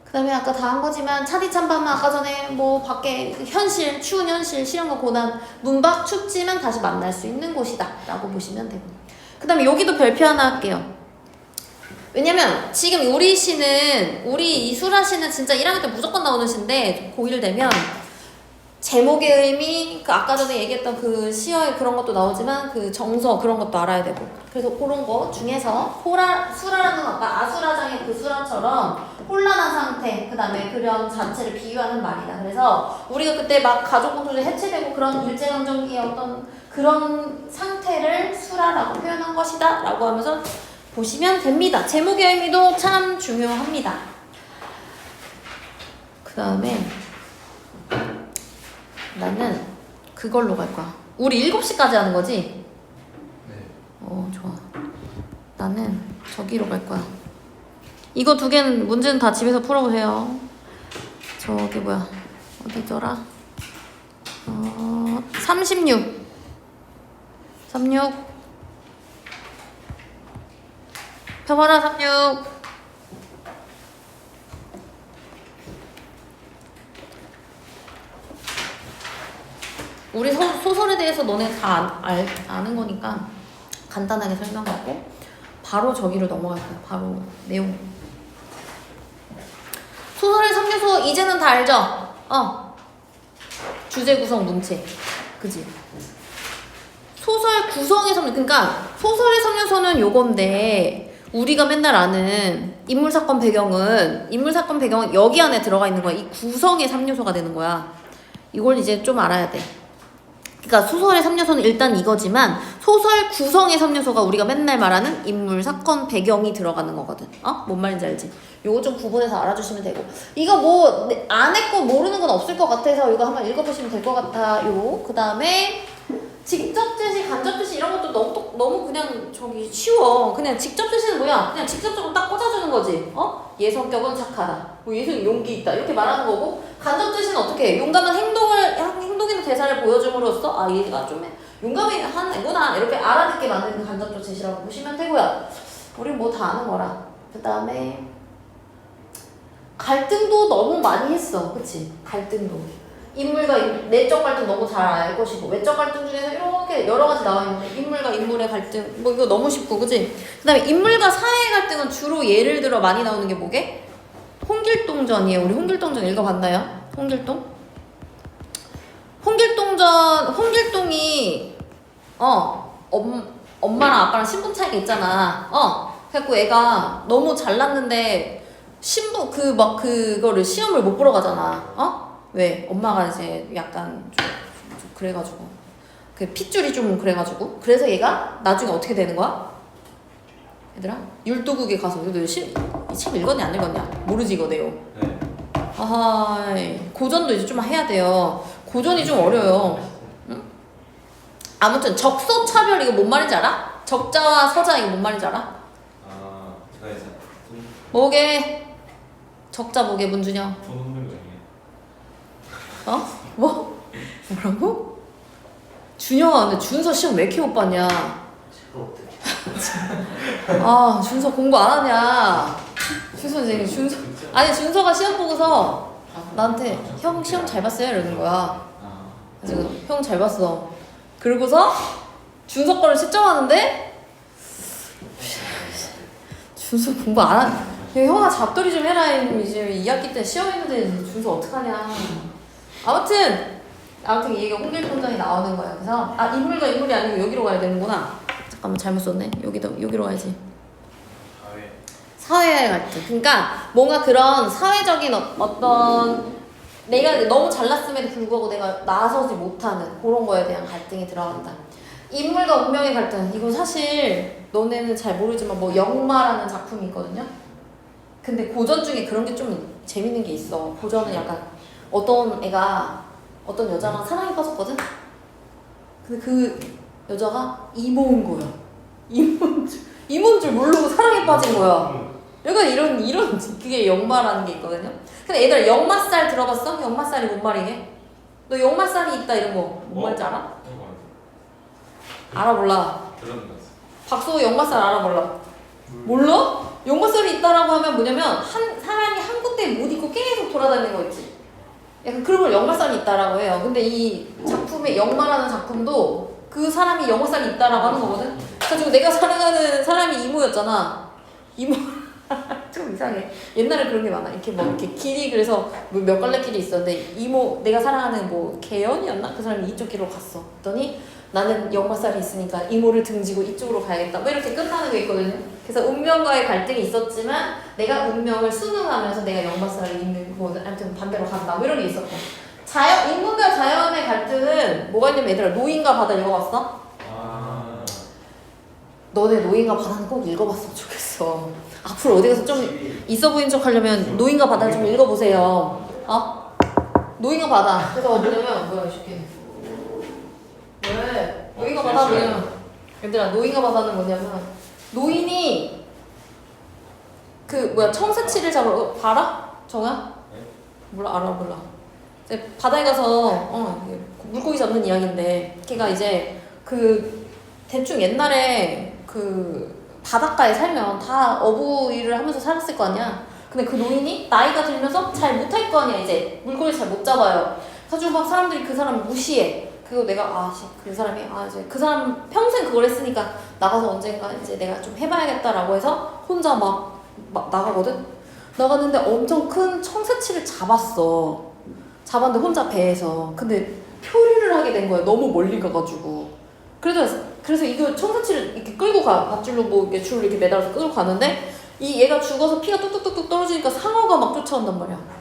그 다음에 아까 다 한 거지만 차디찬밤은 아까 전에 뭐 밖에 현실, 추운 현실, 시련과 고난 문밖 춥지만 다시 만날 수 있는 곳이다 라고 보시면 되고 그 다음에 여기도 별표 하나 할게요. 왜냐면 지금 우리 이수라 씨는 진짜 1학년 때 무조건 나오는 시인데 고1 되면 제목의 의미, 아까 전에 얘기했던 그 시어의 그런 것도 나오지만 그 정서 그런 것도 알아야 되고 그래서 그런 거 중에서 수라라는 아까 아수라장의 그 수라처럼 혼란한 상태 그 다음에 그런 자체를 비유하는 말이다. 그래서 우리가 그때 막 가족 공통체 해체되고 그런 일제강점기의 어떤 그런 상태를 수라라고 표현한 것이다 라고 하면서 보시면 됩니다. 제목의 의미도 참 중요합니다. 그 다음에 나는 그걸로 갈 거야. 우리 7시까지 하는 거지? 네. 좋아. 나는 저기로 갈 거야. 이거 두 개는 문제는 다 집에서 풀어보세요. 저기 뭐야? 어디더라? 36. 펴봐라 36. 우리 소설에 대해서 너네 다 아는 거니까 간단하게 설명하고 바로 저기로 넘어갈 거야. 바로 내용. 소설의 3요소 이제는 다 알죠? 주제 구성 문체. 그지? 소설 구성의 3요소. 그러니까 소설의 3요소는 요건데 우리가 맨날 아는 인물 사건 배경은 여기 안에 들어가 있는 거야. 이 구성의 3요소가 되는 거야. 이걸 이제 좀 알아야 돼. 그러니까 소설의 3요소는 일단 이거지만 소설 구성의 3요소가 우리가 맨날 말하는 인물, 사건, 배경이 들어가는 거거든. 뭔 말인지 알지? 요거 좀 구분해서 알아주시면 되고 이거 뭐 안 했고 모르는 건 없을 것 같아서 이거 한번 읽어보시면 될 것 같아요. 그 다음에 직접 제시, 간접 제시 이런 것도 너무 그냥 저기 쉬워. 그냥 직접 제시는 뭐야? 그냥 직접적으로 딱 꽂아주는 거지. 얘 성격은 착하다. 뭐 얘는 용기 있다. 이렇게 말하는 거고 간접 제시는 어떻게 해? 용감한 행동이나 대사를 보여줌으로써 아 얘가 좀 용감한 애구나 이렇게 알아듣게 만드는 간접적 제시라고 보시면 되고요. 우리 뭐 다 아는 거라. 그 다음에 갈등도 너무 많이 했어. 그치? 갈등도. 인물과 내적 갈등 너무 잘 알 것이고 외적 갈등 중에서 이렇게 여러 가지 나와 있는데 인물과 인물의 갈등 뭐 이거 너무 쉽고 그치? 그 다음에 인물과 사회의 갈등은 주로 예를 들어 많이 나오는 게 뭐게? 홍길동전이에요. 우리 홍길동전 읽어봤나요? 홍길동이 엄마랑 아빠랑 신분 차이가 있잖아. 그래갖고 애가 너무 잘났는데 그거를 시험을 못 보러 가잖아. 왜? 엄마가 이제 약간 좀 그래가지고 그 핏줄이 좀 그래가지고 그래서 얘가 나중에 어떻게 되는 거야? 얘들아? 율도국에 가서 너 이 책 읽었냐 안 읽었냐? 모르지 이거 내용. 네. 아하 고전도 이제 좀 해야 돼요. 고전이 좀 어려요. 응? 아무튼 적소차별 이거 뭔 말인지 알아? 적자와 서자 이거 뭔 말인지 알아? 제가 이제 뭐게? 적자 뭐게 문준영? 손흥민이에요. 뭐? 뭐라고? 준영아 근데 준서 시험 왜 이렇게 못 봤냐? 준서 공부 안 하냐? 준서가 시험 보고서 나한테 형 시험 잘 봤어요? 이러는 거야. 그래서 형 잘 봤어. 그러고서 준서 거를 채점하는데 준서 공부 안 한. 형아 잡돌이 좀 해라. 이제 2학기 때 시험 있는데 준서 어떡하냐. 아무튼 이 얘기가 홍길동전이 나오는 거야. 그래서 인물과 인물이 아니고 여기로 가야 되는구나. 잠깐만 잘못 썼네. 여기로 가야지. 사회의 갈등. 그러니까 뭔가 그런 사회적인 어떤 내가 너무 잘났음에도 불구하고 내가 나서지 못하는 그런 거에 대한 갈등이 들어간다. 인물과 운명의 갈등. 이거 사실 너네는 잘 모르지만 뭐 영마라는 작품이 있거든요. 근데 고전 중에 그런 게 좀 재밌는 게 있어. 고전은 약간 어떤 여자랑 사랑에 빠졌거든? 근데 그 여자가 이모인 거야. 이모인 줄 모르고 사랑에 빠진 거야. 약간 이런 그게 영마라는 게 있거든요. 근데 얘들아 역마살 들어봤어? 역마살이 뭔 말이게? 너 역마살이 있다 이런 거 뭔 말인지 알아? 알아 몰라? 박수호 역마살 알아 몰라? 몰라? 역마살이 있다라고 하면 뭐냐면 한 사람이 한 군데에 못 있고 계속 돌아다니는 거 있지. 약간 그런 걸 역마살이 있다라고 해요. 근데 이 작품의 역마라는 작품도 그 사람이 역마살이 있다라고 하는 거거든. 그래가지고 내가 사랑하는 사람이 이모였잖아. 이모 좀 이상해. 옛날에 그런 게 많아. 이렇게 뭐 이렇게 길이 그래서 몇 갈래 길이 있었는데 이모 내가 사랑하는 뭐 개연이었나? 그 사람이 이쪽 길로 갔어. 그랬더니 나는 역마살이 있으니까 이모를 등지고 이쪽으로 가야겠다. 뭐 이렇게 끝나는 게 있거든요. 그래서 운명과의 갈등이 있었지만 내가 운명을 순응하면서 내가 역마살이 있는 뭐 아무튼 반대로 간다. 뭐 이런 게 있었고. 인문과 자연의 갈등은 뭐가 있냐면 얘들아 노인과 바다 읽어봤어? 너네 노인과 바다는 꼭 읽어봤으면 좋겠어. 앞으로 어디 가서 좀 있어 보이는 척 하려면 노인과 바다를 좀 읽어보세요. 노인과 바다. 그래서 뭐냐면 뭐야 이 새끼. 왜? 노인과 바다 뭐냐면 얘들아 노인과 바다는 뭐냐면 노인이 청새치를 잡으러 봐라? 정아? 몰라 이제 바다에 가서 물고기 잡는 이야기인데 걔가 이제 그 대충 옛날에 그 바닷가에 살면 다 어부 일을 하면서 살았을 거 아니야. 근데 그 노인이 나이가 들면서 잘 못할 거 아니야. 이제 물고기 잘 못 잡아요. 그래가지고 막 사람들이 그 사람을 무시해. 그리고 내가 그 사람이 이제 그 사람 평생 그걸 했으니까 나가서 언젠가 이제 내가 좀 해봐야겠다라고 해서 혼자 막 나가거든. 나갔는데 엄청 큰 청새치를 잡았는데 혼자 배에서. 근데 표류를 하게 된 거야. 너무 멀리 가가지고. 그래서 이거 청새치를 이렇게 끌고 가. 밧줄로 뭐 이렇게 줄로 이렇게 매달아서 끌고 가는데 이 얘가 죽어서 피가 뚝뚝뚝뚝 떨어지니까 상어가 막 쫓아온단 말이야.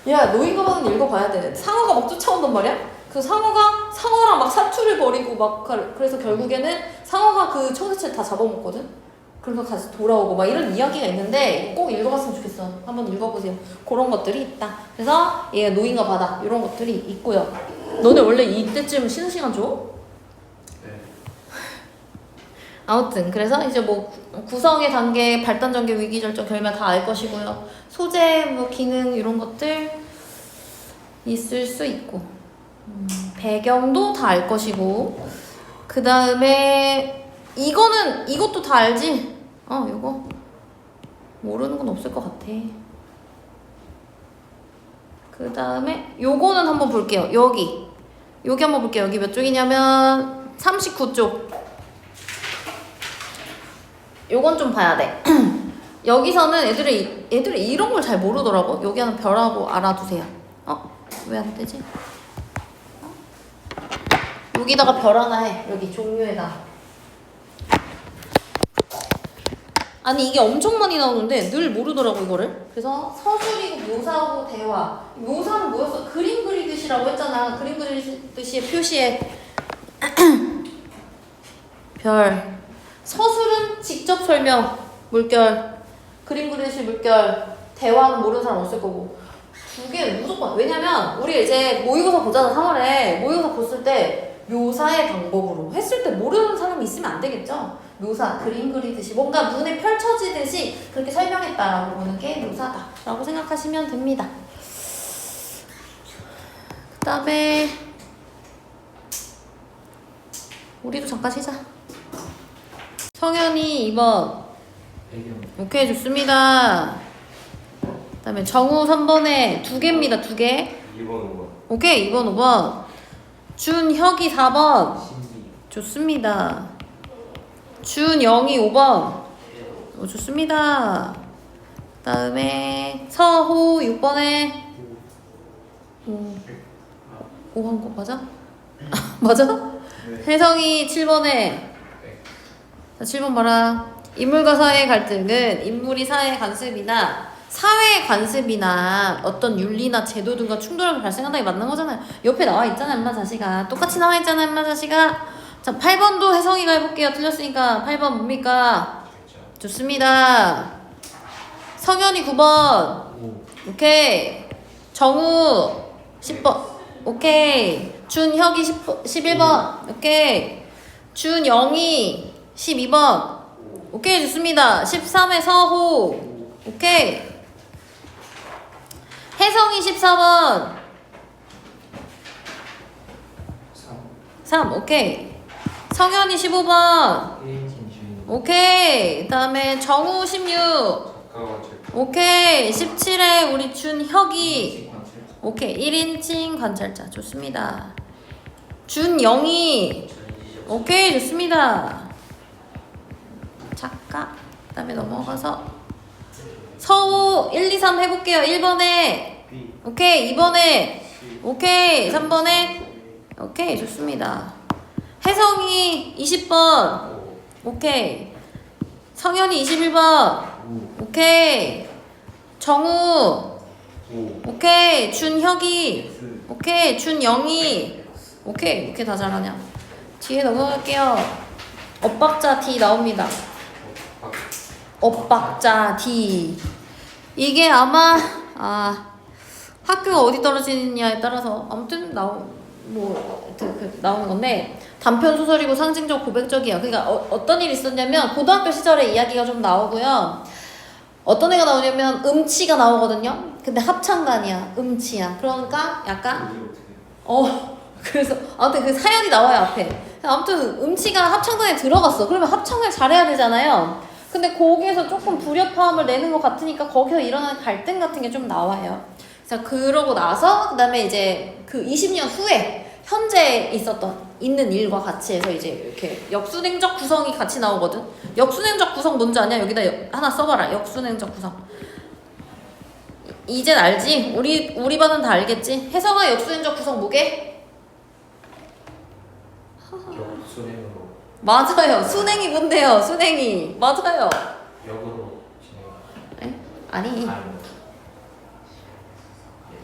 야, 노인과 방은 읽어봐야 돼. 상어가 막 쫓아온단 말이야? 그 상어랑 막 사투를 벌이고 막, 그래서 결국에는 상어가 그 청새치를 다 잡아먹거든? 그래서 다시 돌아오고 막 이런 이야기가 있는데 꼭 읽어봤으면 좋겠어. 한번 읽어보세요. 그런 것들이 있다. 그래서 얘가 노인과 바다 이런 것들이 있고요. 너네 원래 이때쯤 쉬는 시간 줘? 네. 아무튼 그래서 이제 뭐 구성의 단계, 발단 전개, 위기 결정, 결말 다 알 것이고요. 소재, 뭐 기능 이런 것들 있을 수 있고 배경도 다 알 것이고 그 다음에 이것도 다 알지? 이거 모르는 건 없을 것 같아. 그 다음에 요거는 한번 볼게요. 여기 한번 볼게요. 여기 몇 쪽이냐면 39쪽. 요건 좀 봐야 돼. 여기서는 애들이 이런 걸 잘 모르더라고. 여기 하나 별하고 알아두세요. 왜 안 되지? 여기다가 별 하나 해. 여기 종류에다. 아니 이게 엄청 많이 나오는데 늘 모르더라고 이거를. 그래서 서술이고 묘사하고 대화. 묘사는 뭐였어? 그림 그리듯이라고 했잖아. 그림 그리듯이의 표시에 별. 서술은 직접 설명, 물결. 그림 그리듯이 물결. 대화는 모르는 사람 없을 거고. 두 개 무조건. 왜냐면 우리 이제 모의고사 보잖아. 3월에 모의고사 봤을 때 묘사의 방법으로 했을 때 모르는 사람이 있으면 안 되겠죠. 묘사, 그림 그리듯이 뭔가 눈에 펼쳐지듯이 그렇게 설명했다라고 보는 게 묘사다라고 생각하시면 됩니다. 그 다음에 우리도 잠깐 쉬자. 성현이 2번. 오케이, 좋습니다. 그 다음에 정우 3번에 2개입니다. 2개. 2번, 5번. 오케이, 2번, 5번. 준혁이 4번. 좋습니다. 준영이 5번. 좋습니다. 그 다음에 서호 6번에 5한 거 맞아? 맞아? 네. 혜성이 7번에 자, 7번 봐라. 인물과 사회의 갈등은 인물이 사회의 관습이나 사회의 관습이나 어떤 윤리나 제도 등과 충돌을 발생한다는 게 맞는 거잖아요. 옆에 나와 있잖아, 엄마 자식아. 똑같이 나와 있잖아, 엄마 자식아. 자, 8번도 혜성이가 해볼게요. 틀렸으니까 8번 뭡니까? 좋습니다. 성현이 9번. 오케이. 정우 10번. 오케이. 준혁이 11번. 오케이. 준영이 12번. 오케이, 좋습니다. 13회 서호. 오케이. 혜성이 14번. 3. 오케이. 성현이 15번. 오케이. 그 다음에 정우 16. 오케이. 17회 우리 준혁이. 오케이. 1인칭 관찰자. 좋습니다. 준영이. 오케이, 좋습니다. 작가. 그 다음에 넘어가서 서호 1, 2, 3 해볼게요. 1번에 오케이. 2번에 오케이. 3번에 오케이, 좋습니다. 혜성이 20번. 오케이. 성현이 21번. 오케이. 정우. 오케이. 준혁이. 오케이. 준영이. 오케이. 이렇게 다 잘하냐. 뒤에 넘어갈게요. 엇박자 D 나옵니다. 엇박자 D. 이게 아마 학교가 어디 떨어지느냐에 따라서 아무튼 나오는 건데 단편 소설이고 상징적 고백적이야. 그러니까 어떤 일이 있었냐면 고등학교 시절에 이야기가 좀 나오고요. 어떤 애가 나오냐면 음치가 나오거든요. 근데 합창단이야. 음치야. 그러니까 약간 그래서 아무튼 그 사연이 나와요 앞에. 아무튼 음치가 합창단에 들어갔어. 그러면 합창을 잘해야 되잖아요. 근데 거기에서 조금 불협화음을 내는 것 같으니까 거기서 일어나는 갈등 같은 게 좀 나와요. 자, 그러고 나서 그다음에 이제 그 20년 후에 현재 있는 일과 같이 해서 이제 이렇게 역순행적 구성이 같이 나오거든. 역순행적 구성 뭔지 아냐? 여기다 하나 써봐라. 역순행적 구성. 이젠 알지? 우리 반은 다 알겠지? 혜성아 역순행적 구성 뭐게? 역순행으로 맞아요. 순행이 뭔데요? 순행이 맞아요. 역으로 진행. 에? 아니.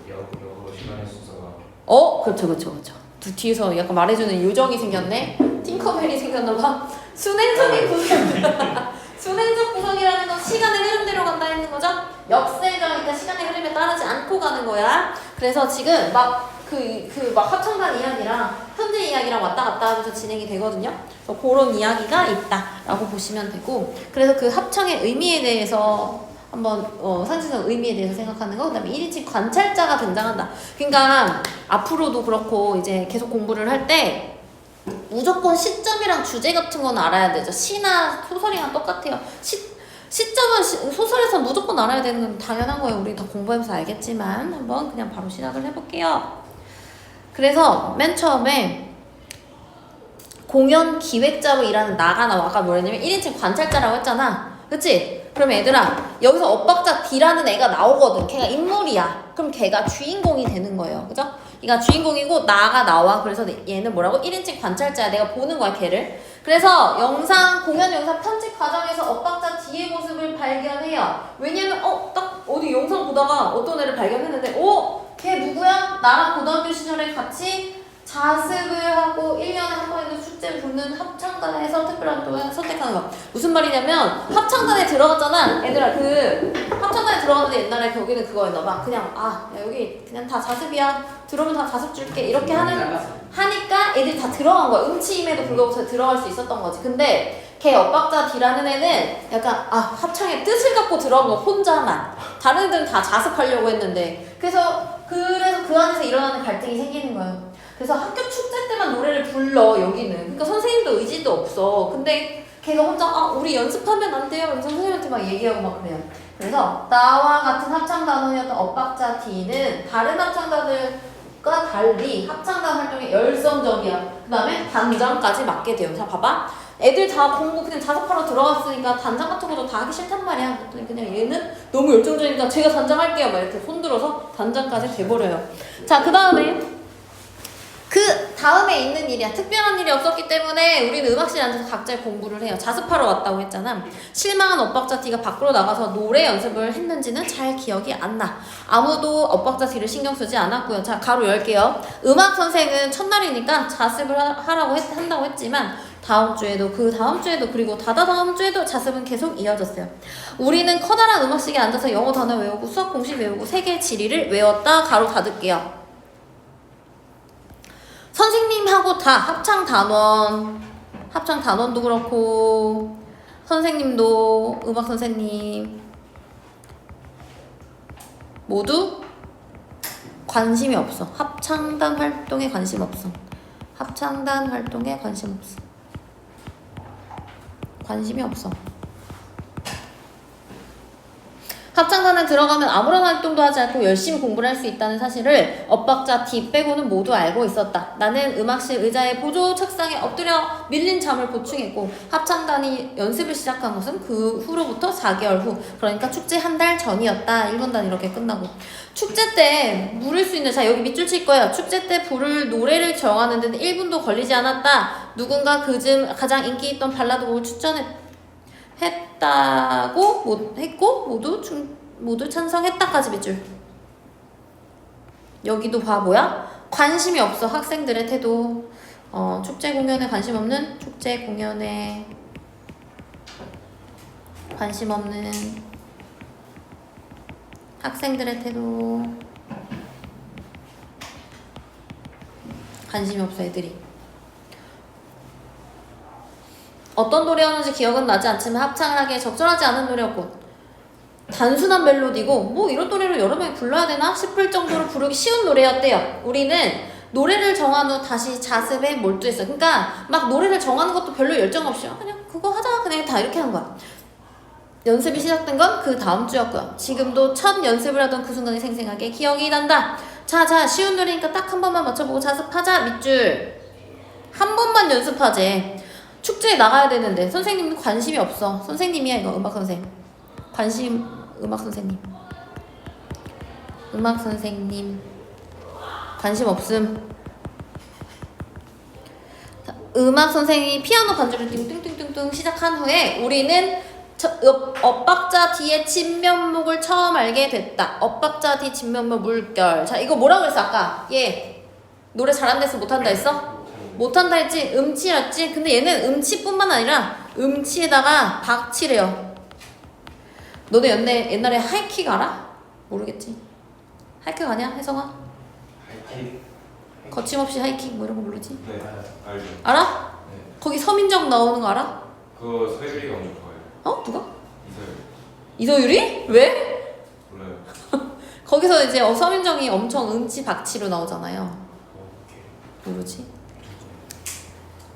역으로 시간의 순서가. 그쵸. 뒤에서 약간 말해주는 요정이 생겼네. 팅커벨이 생겼나봐. 순행적인 구성. 순행적 구성이라는 건 시간의 흐름대로 간다 했는 거죠. 역세적이니까 시간의 흐름에 따르지 않고 가는 거야. 그래서 지금 막 합창단 이야기랑 현재 이야기랑 왔다 갔다 하면서 진행이 되거든요. 그래서 그런 이야기가 있다라고 보시면 되고, 그래서 그 합창의 의미에 대해서 한번 상징적 의미에 대해서 생각하는 거. 그다음에 1인칭 관찰자가 등장한다. 그러니까 앞으로도 그렇고 이제 계속 공부를 할 때 무조건 시점이랑 주제 같은 건 알아야 되죠. 시나 소설이랑 똑같아요. 시점은 소설에서 무조건 알아야 되는 건 당연한 거예요. 우리 다 공부하면서 알겠지만 한번 그냥 바로 시작을 해볼게요. 그래서 맨 처음에 공연 기획자로 일하는 나가 나와. 아까 뭐랬냐면 1인칭 관찰자라고 했잖아. 그치? 그럼 얘들아 여기서 엇박자 D라는 애가 나오거든. 걔가 인물이야. 그럼 걔가 주인공이 되는 거예요. 그죠? 얘가 주인공이고 나가 나와. 그래서 얘는 뭐라고? 1인칭 관찰자야. 내가 보는 거야 걔를. 그래서 공연 영상 편집 과정에서 엇박자 D의 모습을 발견해요. 왜냐면 딱 어디 영상 보다가 어떤 애를 발견했는데 걔 누구야? 나랑 고등학교 시절에 같이 자습을 하고 1년에 한 번에도 숙제를 보는 합창단에서 특별한 활동을 선택하는 거. 무슨 말이냐면 합창단에 들어갔잖아. 얘들아 합창단에 들어갔는데 옛날에 거기는 그거였나봐. 그냥 야, 여기 그냥 다 자습이야. 들어오면 다 자습 줄게. 이렇게 하니까 애들이 다 들어간 거야. 음치임에도 불구하고 들어갈 수 있었던 거지. 근데 걔 엇박자 D라는 애는 약간 합창의 뜻을 갖고 들어간 거 혼자만. 다른 애들은 다 자습하려고 했는데 그래서 그 안에서 일어나는 갈등이 생기는 거예요. 그래서 학교 축제 때만 노래를 불러 여기는. 그러니까 선생님도 의지도 없어. 근데 걔가 혼자 우리 연습하면 안 돼요. 그래서 선생님한테 막 얘기하고 막 그래요. 그래서 나와 같은 합창단원이었던 엇박자 D는 다른 합창단들과 달리 합창단 활동에 열성적이야. 그 다음에 단장까지 맡게 돼요. 자 봐봐. 애들 다 공부 그냥 자습하러 들어갔으니까 단장 같은 것도 다 하기 싫단 말이야. 그냥 얘는 너무 열정적이니까 제가 단장할게요. 막 이렇게 손들어서 단장까지 돼버려요. 자 그 다음에 있는 일이야. 특별한 일이 없었기 때문에 우리는 음악실에 앉아서 각자 공부를 해요. 자습하러 왔다고 했잖아. 실망한 엇박자 D가 밖으로 나가서 노래 연습을 했는지는 잘 기억이 안 나. 아무도 엇박자 D를 신경 쓰지 않았고요. 자, 가로 열게요. 음악 선생은 첫날이니까 자습을 한다고 했지만 다음 주에도 그리고 다다음 주에도 자습은 계속 이어졌어요. 우리는 커다란 음악실에 앉아서 영어 단어 외우고 수학 공식 외우고 세계 지리를 외웠다. 가로 닫을게요. 선생님하고 다 합창 단원도 그렇고 선생님도 음악 선생님 모두 관심이 없어. 합창단 활동에 관심 없어. 관심이 없어. 합창단에 들어가면 아무런 활동도 하지 않고 열심히 공부를 할 수 있다는 사실을 엇박자 D 빼고는 모두 알고 있었다. 나는 음악실 의자의 보조 책상에 엎드려 밀린 잠을 보충했고 합창단이 연습을 시작한 것은 그 후로부터 4개월 후, 그러니까 축제 한 달 전이었다. 1분단 이렇게 끝나고. 축제 때 부를 수 있는, 자 여기 밑줄 칠 거예요. 축제 때 부를 노래를 정하는 데는 1분도 걸리지 않았다. 누군가 그중 가장 인기 있던 발라드 곡을 했고 모두 찬성했다까지 밑줄. 여기도 바보야? 관심이 없어. 학생들의 태도. 축제 공연에 관심 없는, 축제 공연에 관심 없는 학생들의 태도. 관심이 없어 애들이. 어떤 노래였는지 기억은 나지 않지만 합창을 하기에 적절하지 않은 노래였고 단순한 멜로디고 뭐 이런 노래를 여러 명이 불러야 되나 싶을 정도로 부르기 쉬운 노래였대요. 우리는 노래를 정한 후 다시 자습에 몰두했어. 그러니까 막 노래를 정하는 것도 별로 열정 없이 그냥 그거 하자 그냥 다 이렇게 한 거야. 연습이 시작된 건 그 다음 주였고요. 지금도 첫 연습을 하던 그 순간이 생생하게 기억이 난다. 자, 쉬운 노래니까 딱 한 번만 맞춰보고 자습하자. 밑줄. 한 번만 연습하재. 축제에 나가야 되는데 선생님은 관심이 없어. 선생님이야 이거 음악 선생. 관심 음악 선생님. 음악 선생님. 관심 없음. 음악 선생님이 피아노 반주를 띵띵띵띵 시작한 후에 우리는 엇박자 뒤에 진면목을 처음 알게 됐다. 엇박자 뒤 진면목 물결. 자, 이거 뭐라고 그랬어 아까? 얘 노래 잘한다 했어? 못한다 했어? 못한다 했지? 음치였지? 근데 얘는 음치뿐만 아니라 음치에다가 박치래요. 너네 옛날에 하이킥 알아? 모르겠지? 하이킥 아니야? 혜성아? 하이킥. 거침없이 하이킥 뭐 이런 거 모르지? 네, 알죠. 알아? 네. 거기 서민정 나오는 거 알아? 그거 서유리가 엄청 좋아해요. 어? 누가? 이서유. 이서유리? 왜? 몰라요. 거기서 이제 서민정이 엄청 음치 박치로 나오잖아요. 모르지?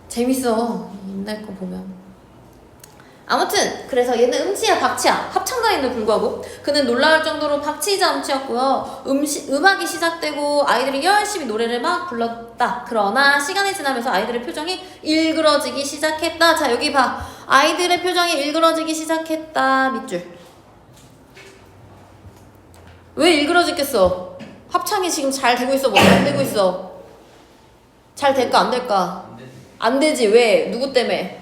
재밌어. 옛날 거 보면. 아무튼 그래서 얘는 음치야 박치야 합창가임에도 불구하고 그는 놀라울 정도로 박치이자 음치였고요. 음악이 시작되고 아이들이 열심히 노래를 막 불렀다. 그러나 시간이 지나면서 아이들의 표정이 일그러지기 시작했다. 자 여기 봐. 아이들의 표정이 일그러지기 시작했다. 밑줄. 왜 일그러지겠어? 합창이 지금 잘 되고 있어? 뭐 안 되고 있어? 잘 될까 안 될까? 안 되지. 왜? 누구 때문에?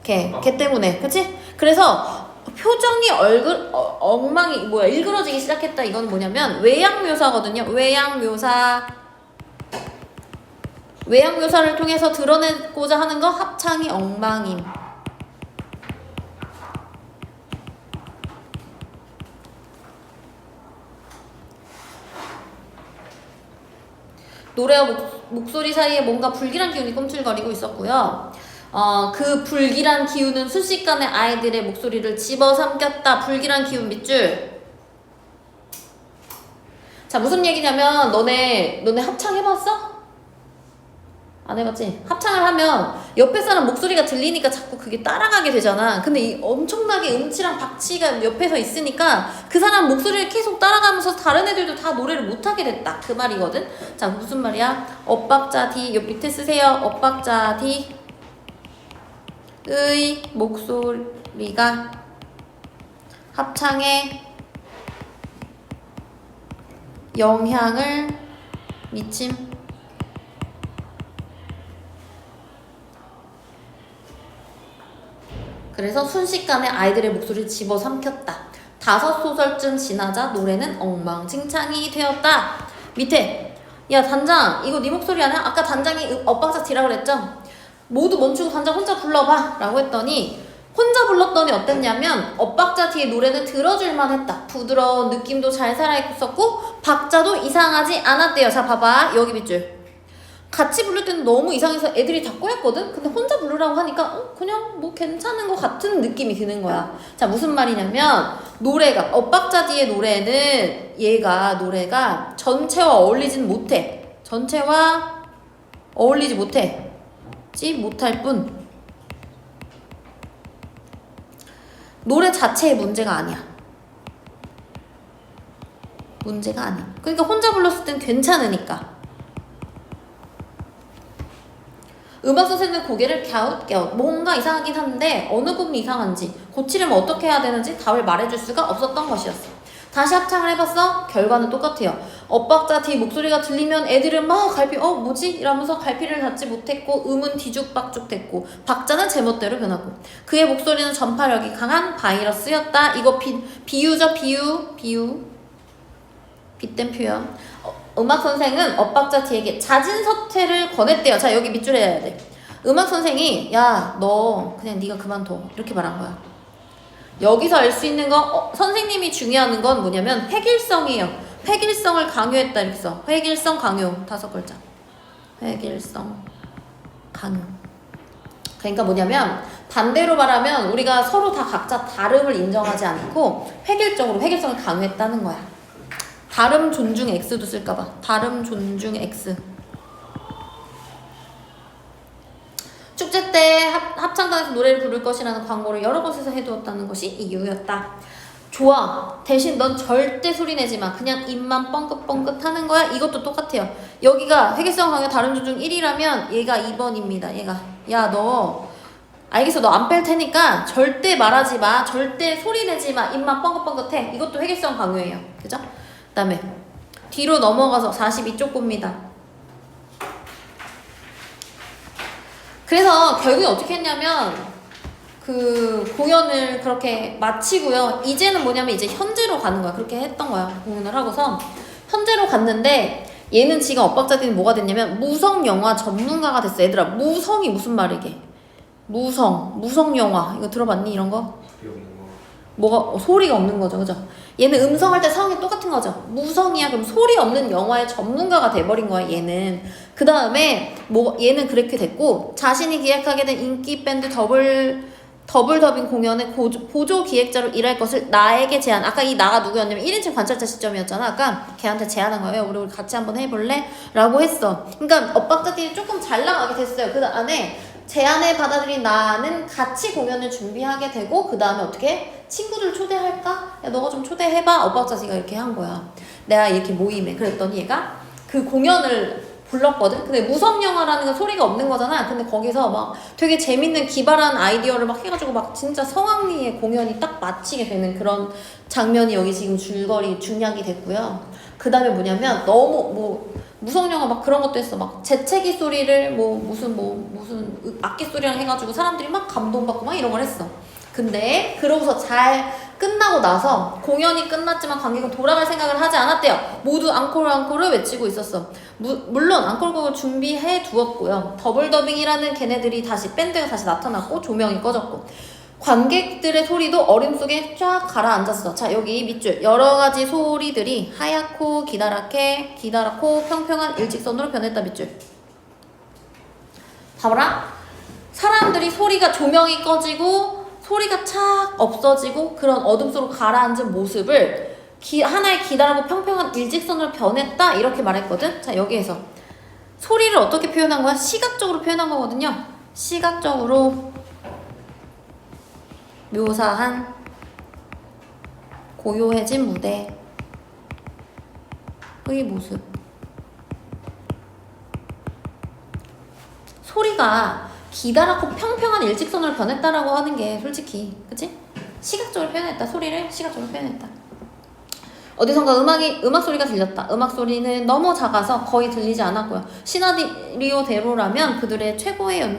걔 때문에. 그치? 그래서 표정이 엉망이 일그러지기 시작했다. 이건 뭐냐면 외양묘사거든요. 외양묘사를 통해서 드러내고자 하는 거 합창이 엉망임. 노래와 목소리 사이에 뭔가 불길한 기운이 꿈틀거리고 있었고요. 그 불길한 기운은 순식간에 아이들의 목소리를 집어삼켰다. 불길한 기운 밑줄. 자 무슨 얘기냐면 너네 합창 해봤어? 안 해봤지? 합창을 하면 옆에 사람 목소리가 들리니까 자꾸 그게 따라가게 되잖아. 근데 이 엄청나게 음치랑 박치가 옆에서 있으니까 그 사람 목소리를 계속 따라가면서 다른 애들도 다 노래를 못하게 됐다. 그 말이거든. 자 무슨 말이야? 엇박자 D 옆 밑에 쓰세요. 엇박자 D 의 목소리가 합창에 영향을 미침. 그래서 순식간에 아이들의 목소리를 집어삼켰다. 5소절쯤 지나자 노래는 엉망진창이 되었다. 밑에 야 단장 이거 네 목소리 아니야? 아까 단장이 엇박자 D라고 그랬죠? 모두 멈추고 단장 혼자 불러봐 라고 했더니 혼자 불렀더니 어땠냐면 엇박자 뒤에 노래는 들어줄만 했다. 부드러운 느낌도 잘 살아있었고 박자도 이상하지 않았대요. 자 봐봐 여기 밑줄. 같이 부를 때는 너무 이상해서 애들이 다 꼬였거든? 근데 혼자 부르라고 하니까 그냥 뭐 괜찮은 것 같은 느낌이 드는 거야. 자 무슨 말이냐면 노래가 엇박자 뒤에 노래는 노래가 전체와 어울리진 못해. 전체와 어울리지 못할 뿐 노래 자체의 문제가 아니야. 문제가 아니야. 그러니까 혼자 불렀을 땐 괜찮으니까. 음악 선생님은 고개를 갸웃갸웃 뭔가 이상하긴 한데 어느 부분이 이상한지 고치려면 어떻게 해야 되는지 답을 말해줄 수가 없었던 것이었어. 다시 합창을 해봤어? 결과는 똑같아요. 엇박자 뒤 목소리가 들리면 애들은 막 갈피 뭐지? 이러면서 갈피를 닿지 못했고 음은 뒤죽박죽 됐고 박자는 제멋대로 변하고 그의 목소리는 전파력이 강한 바이러스였다. 이거 비유죠. 비유 빗댄 표현. 음악 선생은 엇박자 D에게 잦은 서태를 권했대요. 자 여기 밑줄에 해야 돼. 음악 선생이 야 너 그냥 네가 그만둬 이렇게 말한 거야. 여기서 알 수 있는 거 선생님이 중요한 건 뭐냐면 획일성이에요. 획일성을 강요했다 이렇게 써. 획일성 강요 5글자. 획일성 강요. 그러니까 뭐냐면 반대로 말하면 우리가 서로 다 각자 다름을 인정하지 않고 획일성을 강요했다는 거야. 다름 존중 X도 쓸까봐. 다름 존중 X. 축제 때 합창단에서 노래를 부를 것이라는 광고를 여러 곳에서 해두었다는 것이 이유였다. 좋아. 대신 넌 절대 소리 내지 마. 그냥 입만 뻥긋뻥긋 하는 거야. 이것도 똑같아요. 여기가 회계성 강요 다른 중 1이라면 얘가 2번입니다. 얘가. 야, 너 알겠어. 너 안 뺄 테니까 절대 말하지 마. 절대 소리 내지 마. 입만 뻥긋뻥긋 해. 이것도 회계성 강요예요. 그죠? 그 다음에 뒤로 넘어가서 42쪽 봅니다. 그래서 결국에 어떻게 했냐면 그 공연을 그렇게 마치고요. 이제는 뭐냐면 이제 현재로 가는 거야. 그렇게 했던 거야. 공연을 하고서 현재로 갔는데 얘는 지금 엇박자들이 뭐가 됐냐면 무성 영화 전문가가 됐어. 얘들아, 무성이 무슨 말이게? 무성 영화 이거 들어봤니? 이런 거? 소리 없는 거. 뭐가 소리가 없는 거죠, 그죠? 얘는 음성할 때 성이 똑같은 거죠. 무성이야. 그럼 소리 없는 영화의 전문가가 돼버린 거야, 얘는. 그 다음에 뭐 얘는 그렇게 됐고 자신이 기획하게 된 인기 밴드 더블 더빙 공연의 보조 기획자로 일할 것을 나에게 제안. 아까 이 나가 누구였냐면 1인칭 관찰자 시점이었잖아. 아까 걔한테 제안한 거예요. 우리 같이 한번 해볼래? 라고 했어. 그러니까 엇박자들이 조금 잘 나가게 됐어요. 그 안에 제안을 받아들인 나는 같이 공연을 준비하게 되고 그 다음에 어떻게 친구들 초대할까? 야, 너가 좀 초대해봐. 엇박자지가 이렇게 한 거야. 내가 이렇게 모임에. 그랬더니 얘가 그 공연을 불렀거든. 근데 무성영화라는 건 소리가 없는 거잖아. 근데 거기서 막 되게 재밌는 기발한 아이디어를 막 해가지고 막 진짜 성황리의 공연이 딱 마치게 되는 그런 장면이 여기 지금 줄거리 중량이 됐고요. 그 다음에 뭐냐면 너무 뭐 무성영화 막 그런 것도 했어. 막 재채기 소리를 무슨 악기 소리랑 해가지고 사람들이 막 감동받고 막 이런 걸 했어. 근데 그러고서 잘 끝나고 나서 공연이 끝났지만 관객은 돌아갈 생각을 하지 않았대요. 모두 앙코르를 외치고 있었어. 물론 앙코르곡을 준비해 두었고요. 더블 더빙이라는 걔네들이 밴드가 다시 나타났고 조명이 꺼졌고 관객들의 소리도 얼음 속에 쫙 가라앉았어. 자, 여기 밑줄 여러 가지 소리들이 하얗고 기다랗고 평평한 일직선으로 변했다. 밑줄 봐봐라. 사람들이 소리가 조명이 꺼지고 소리가 착 없어지고 그런 어둠 속으로 가라앉은 모습을 하나의 기다랗고 평평한 일직선으로 변했다 이렇게 말했거든. 자, 여기에서 소리를 어떻게 표현한 거야? 시각적으로 표현한 거거든요. 시각적으로 묘사한 고요해진 무대의 모습. 소리가 기다랗고 평평한 일직선으로 변했다라고 하는 게 솔직히 그치? 시각적으로 표현했다. 소리를 시각적으로 표현했다. 어디선가 음악 소리가 들렸다. 음악 소리는 너무 작아서 거의 들리지 않았고요. 시나리오대로라면 그들의 최고의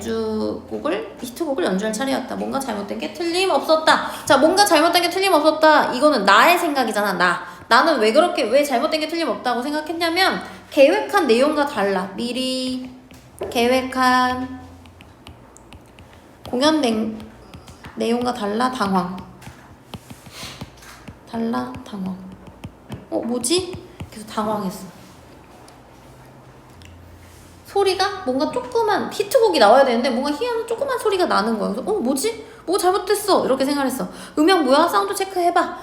히트곡을 연주할 차례였다. 뭔가 잘못된 게 틀림없었다. 자, 뭔가 잘못된 게 틀림없었다. 이거는 나의 생각이잖아. 나는 왜 잘못된 게 틀림없다고 생각했냐면 계획한 내용과 달라. 미리 계획한 공연 내용과 달라 당황. 뭐지? 그래서 당황했어. 소리가 뭔가 조그만 히트곡이 나와야 되는데 뭔가 희한한 조그만 소리가 나는 거야. 그래서 뭐지? 뭐 잘못됐어? 이렇게 생각했어. 음향 뭐야? 사운드 체크해봐.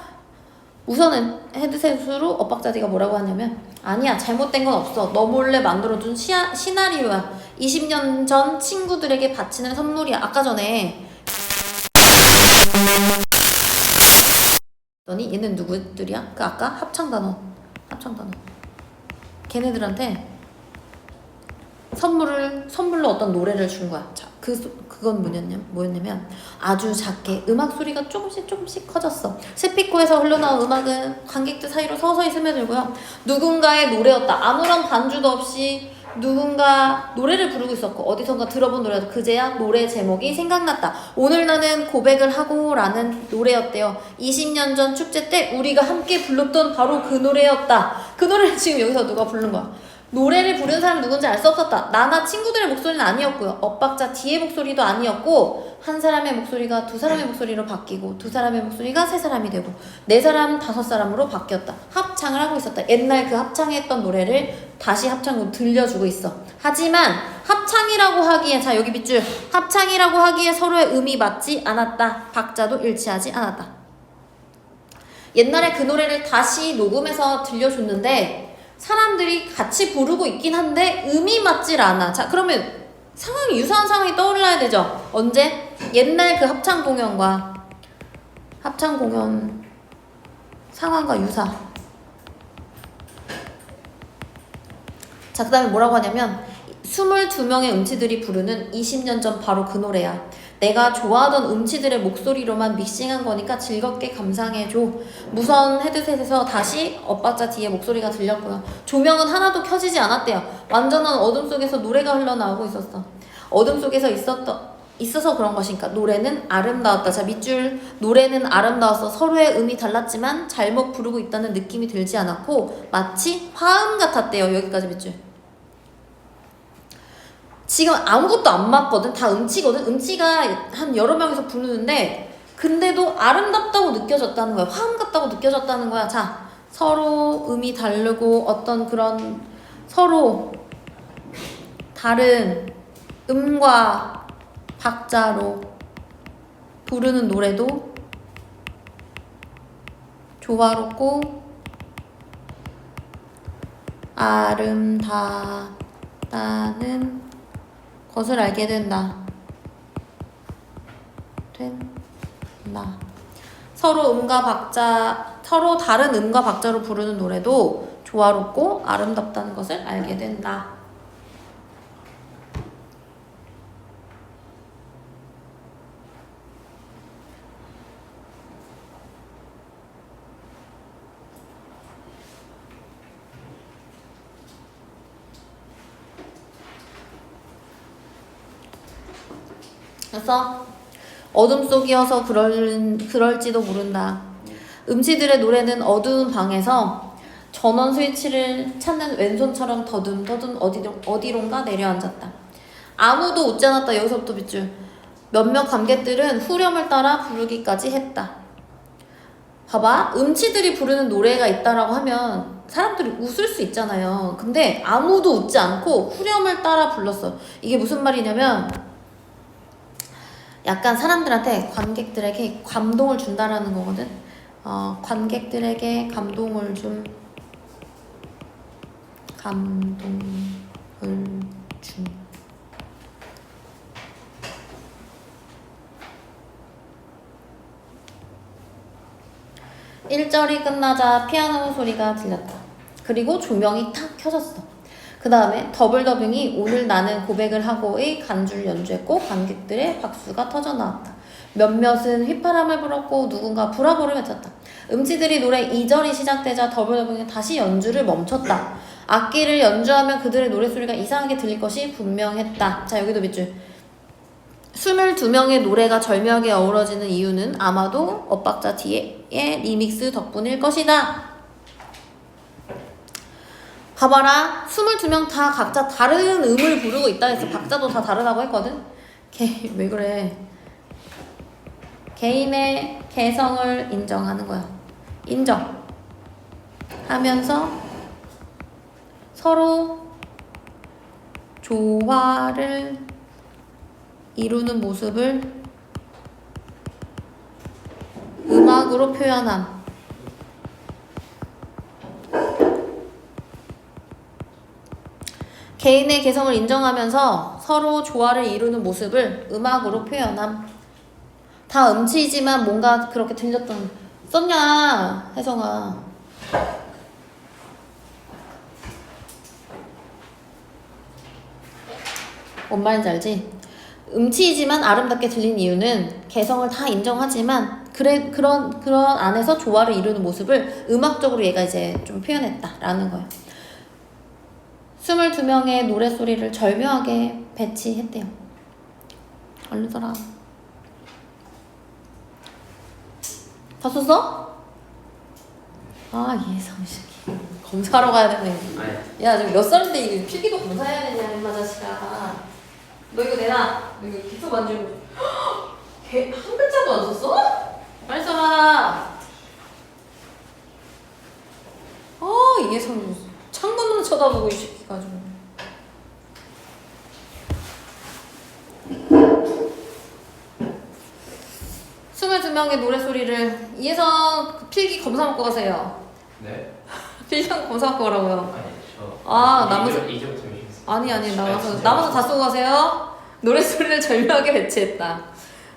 우선은 헤드셋으로 엇박자지가 뭐라고 하냐면 아니야, 잘못된 건 없어. 너 몰래 만들어준 시나리오야. 20년 전 친구들에게 바치는 선물이야. 아까 전에 얘는 누구들이야? 그 아까 합창단원 걔네들한테 선물로 어떤 노래를 준 거야. 자, 그건 뭐였냐면 아주 작게 음악 소리가 조금씩 커졌어. 스피커에서 흘러나온 음악은 관객들 사이로 서서히 스며들고요. 누군가의 노래였다. 아무런 반주도 없이 누군가 노래를 부르고 있었고 어디선가 들어본 노래도 그제야 노래 제목이 생각났다. 오늘 나는 고백을 하고 라는 노래였대요. 20년 전 축제 때 우리가 함께 불렀던 바로 그 노래였다. 그 노래를 지금 여기서 누가 부른 거야. 노래를 부르는 사람이 누군지 알 수 없었다. 나나 친구들의 목소리는 아니었고요. 엇박자 뒤의 목소리도 아니었고 한 사람의 목소리가 두 사람의 목소리로 바뀌고 두 사람의 목소리가 세 사람이 되고 네 사람, 다섯 사람으로 바뀌었다. 합창을 하고 있었다. 옛날 그 합창했던 노래를 다시 합창으로 들려주고 있어. 하지만 합창이라고 하기에 자 여기 밑줄 합창이라고 하기에 서로의 음이 맞지 않았다. 박자도 일치하지 않았다. 옛날에 그 노래를 다시 녹음해서 들려줬는데 사람들이 같이 부르고 있긴 한데 음이 맞질 않아. 자, 그러면 상황이 유사한 상황이 떠올라야 되죠. 언제? 옛날 그 합창 공연 상황과 유사. 자, 그 다음에 뭐라고 하냐면 22명의 음치들이 부르는 20년 전 바로 그 노래야. 내가 좋아하던 음치들의 목소리로만 믹싱한 거니까 즐겁게 감상해줘. 무선 헤드셋에서 다시 엇박자 뒤에 목소리가 들렸고요. 조명은 하나도 켜지지 않았대요. 완전한 어둠 속에서 노래가 흘러나오고 있었어. 어둠 속에서 있어서 그런 것이니까 노래는 아름다웠다. 자, 밑줄. 노래는 아름다웠어. 서로의 음이 달랐지만 잘못 부르고 있다는 느낌이 들지 않았고 마치 화음 같았대요. 여기까지 밑줄. 지금 아무것도 안 맞거든. 다 음치거든. 음치가 한 여러 명이서 부르는데 근데도 아름답다고 느껴졌다는 거야. 화음 같다고 느껴졌다는 거야. 자, 서로 음이 다르고 어떤 그런 서로 다른 음과 박자로 부르는 노래도 조화롭고 아름답다는 것을 알게 된다. 서로 다른 음과 박자로 부르는 노래도 조화롭고 아름답다는 것을 알게 된다. 그래서 어둠 속이어서 그럴지도 모른다. 음치들의 노래는 어두운 방에서 전원 스위치를 찾는 왼손처럼 더듬더듬 어디론가 내려앉았다. 아무도 웃지 않았다. 여기서부터 밑줄. 몇몇 관객들은 후렴을 따라 부르기까지 했다. 봐봐. 음치들이 부르는 노래가 있다라고 하면 사람들이 웃을 수 있잖아요. 근데 아무도 웃지 않고 후렴을 따라 불렀어. 이게 무슨 말이냐면 약간 사람들한테 관객들에게 감동을 준다라는 거거든. 관객들에게 감동을 준 1절이 끝나자 피아노 소리가 들렸다. 그리고 조명이 탁 켜졌어. 그 다음에 더블더빙이 오늘 나는 고백을 하고의 간주를 연주했고 관객들의 박수가 터져나왔다. 몇몇은 휘파람을 불었고 누군가 브라보를 외쳤다. 음치들이 노래 2절이 시작되자 더블더빙이 다시 연주를 멈췄다. 악기를 연주하면 그들의 노래소리가 이상하게 들릴 것이 분명했다. 자, 여기도 밑줄. 22명의 노래가 절묘하게 어우러지는 이유는 아마도 엇박자 뒤의 리믹스 덕분일 것이다. 봐봐라. 22명 다 각자 다른 음을 부르고 있다 해서 박자도 다 다르다고 했거든. 왜 그래. 개인의 개성을 인정하는 거야. 인정하면서 서로 조화를 이루는 모습을 음악으로 표현함. 개인의 개성을 인정하면서 서로 조화를 이루는 모습을 음악으로 표현함. 다 음치지만 뭔가 그렇게 들렸던. 썼냐 혜성아. 뭔 말인지 알지? 음치이지만 아름답게 들린 이유는 개성을 다 인정하지만 그런 안에서 조화를 이루는 모습을 음악적으로 얘가 이제 좀 표현했다라는 거예요. 22명의 노래소리를 절묘하게 배치했대요. 얼른 써라. 다 썼어? 아, 예성 새끼. 검사하러 가야 되네. 아니. 야, 지금 몇 살인데 이거 필기도 검사해야 되냐, 임마 자식아. 너 이거 내놔. 너 이거 기초 만지고. 걔 한 글자도 안 썼어? 빨리 써라. 이 예성 창문으로 쳐다보고 이 새끼 가지고. 12명의 노래소리를 이혜성 필기 검사 먹고 가세요. 네? 필기 검사 먹고 가라고요. 아니 저. 아, 나머지- 이제부터 열심히 했어요. 아니 남아서 진짜. 다 쏘고 가세요. 노래소리를 절묘하게 배치했다.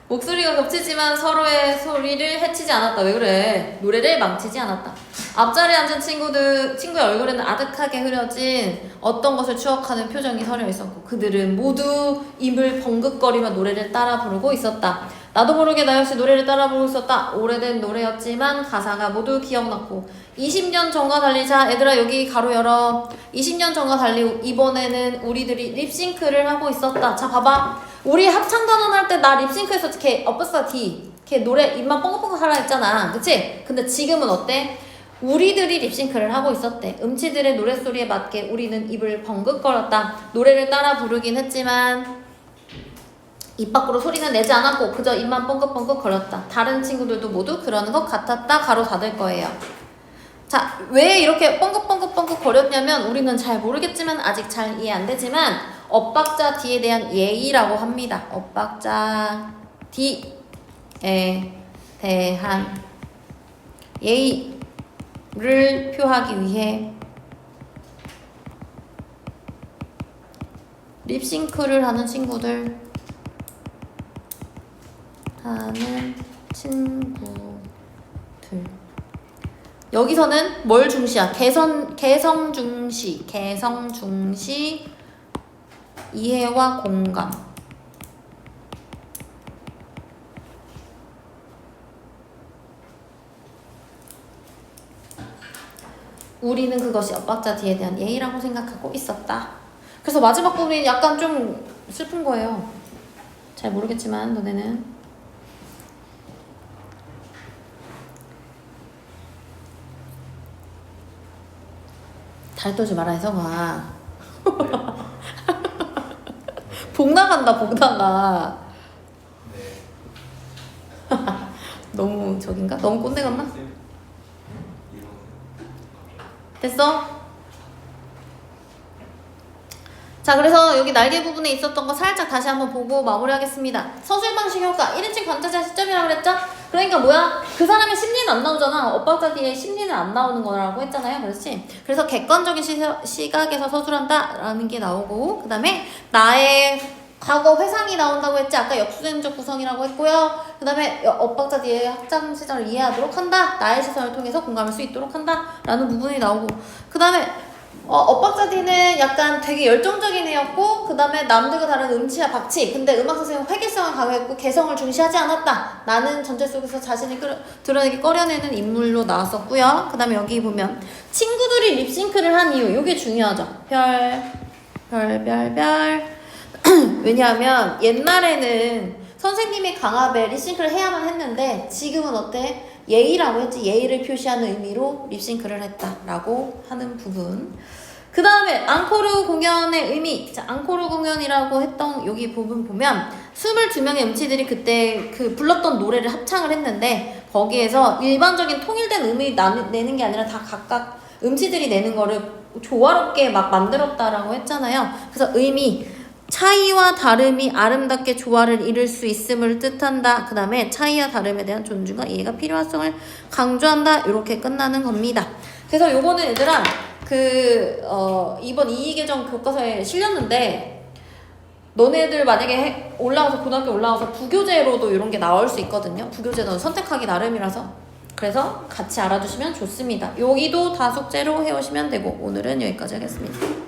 목소리가 겹치지만 서로의 소리를 해치지 않았다. 왜 그래? 노래를 망치지 않았다. 앞자리에 앉은 친구의 얼굴에는 아득하게 흐려진 어떤 것을 추억하는 표정이 서려 있었고 그들은 모두 입을 벙긋거리며 노래를 따라 부르고 있었다. 나도 모르게 나 역시 노래를 따라 부르고 있었다. 오래된 노래였지만 가사가 모두 기억났고 20년 전과 달리 자 얘들아 여기 가로 열어 20년 전과 달리 이번에는 우리들이 립싱크를 하고 있었다. 자 봐봐. 우리 합창단원 할 때 나 립싱크에서 걔 엎었어 D 걔 노래 입만 뻥긋뻥긋 하라 했잖아. 그치? 근데 지금은 어때? 우리들이 립싱크를 하고 있었대. 음치들의 노랫소리에 맞게 우리는 입을 벙긋거렸다. 노래를 따라 부르긴 했지만 입 밖으로 소리는 내지 않았고 그저 입만 뻥긋뻥긋 거렸다. 다른 친구들도 모두 그러는 것 같았다. 가로 닫을 거예요. 자, 왜 이렇게 뻥긋뻥긋 거렸냐면 우리는 잘 모르겠지만 아직 잘 이해 안 되지만 엇박자 D에 대한 예의라고 합니다. 엇박자 D에 대한 예의를 표하기 위해 립싱크를 하는 친구들 여기서는 뭘 중시야? 개성 중시 이해와 공감. 우리는 그것이 엇박자 D에 대한 예의라고 생각하고 있었다. 그래서 마지막 부분이 약간 좀 슬픈 거예요. 잘 모르겠지만 너네는 다리 떨지 마라 혜성아. 복 나간다 복 나가. 네. 너무 저긴가? 너무 꼰대 같나? 됐어? 자 그래서 여기 날개 부분에 있었던 거 살짝 다시 한번 보고 마무리하겠습니다. 서술 방식 효과 1인칭 관자자 시점이라고 그랬죠? 그러니까 뭐야? 그 사람의 심리는 안 나오잖아. 엇박자 뒤에 심리는 안 나오는 거라고 했잖아요. 그렇지? 그래서 객관적인 시각에서 서술한다 라는 게 나오고 그 다음에 나의 과거 회상이 나온다고 했지. 아까 역수행적 구성이라고 했고요. 그 다음에 엇박자 뒤에 학창 시절을 이해하도록 한다. 나의 시선을 통해서 공감할 수 있도록 한다 라는 부분이 나오고 그 다음에 엇박자 D는 약간 되게 열정적인 애였고 그 다음에 남들과 다른 음치와 박치. 근데 음악 선생님은 회계성을 강요했고 개성을 중시하지 않았다. 나는 전체 속에서 자신을 드러내기 꺼려내는 인물로 나왔었고요. 그 다음에 여기 보면 친구들이 립싱크를 한 이유. 이게 중요하죠. 별. 왜냐하면 옛날에는 선생님이 강압에 립싱크를 해야만 했는데 지금은 어때? 예의라고 했지. 예의를 표시하는 의미로 립싱크를 했다라고 하는 부분. 그 다음에 앙코르 공연의 의미. 자, 앙코르 공연이라고 했던 여기 부분 보면 22명의 음치들이 그때 그 불렀던 노래를 합창을 했는데 거기에서 일반적인 통일된 음을 내는 게 아니라 다 각각 음치들이 내는 거를 조화롭게 막 만들었다라고 했잖아요. 그래서 의미 차이와 다름이 아름답게 조화를 이룰 수 있음을 뜻한다. 그 다음에 차이와 다름에 대한 존중과 이해가 필요성을 강조한다. 이렇게 끝나는 겁니다. 그래서 요거는 얘들아 이번 이의개정 교과서에 실렸는데 너네들 만약에 올라와서 고등학교 올라와서 부교재로도 이런 게 나올 수 있거든요. 부교재는 선택하기 나름이라서 그래서 같이 알아두시면 좋습니다. 여기도 다 숙제로 해오시면 되고 오늘은 여기까지 하겠습니다.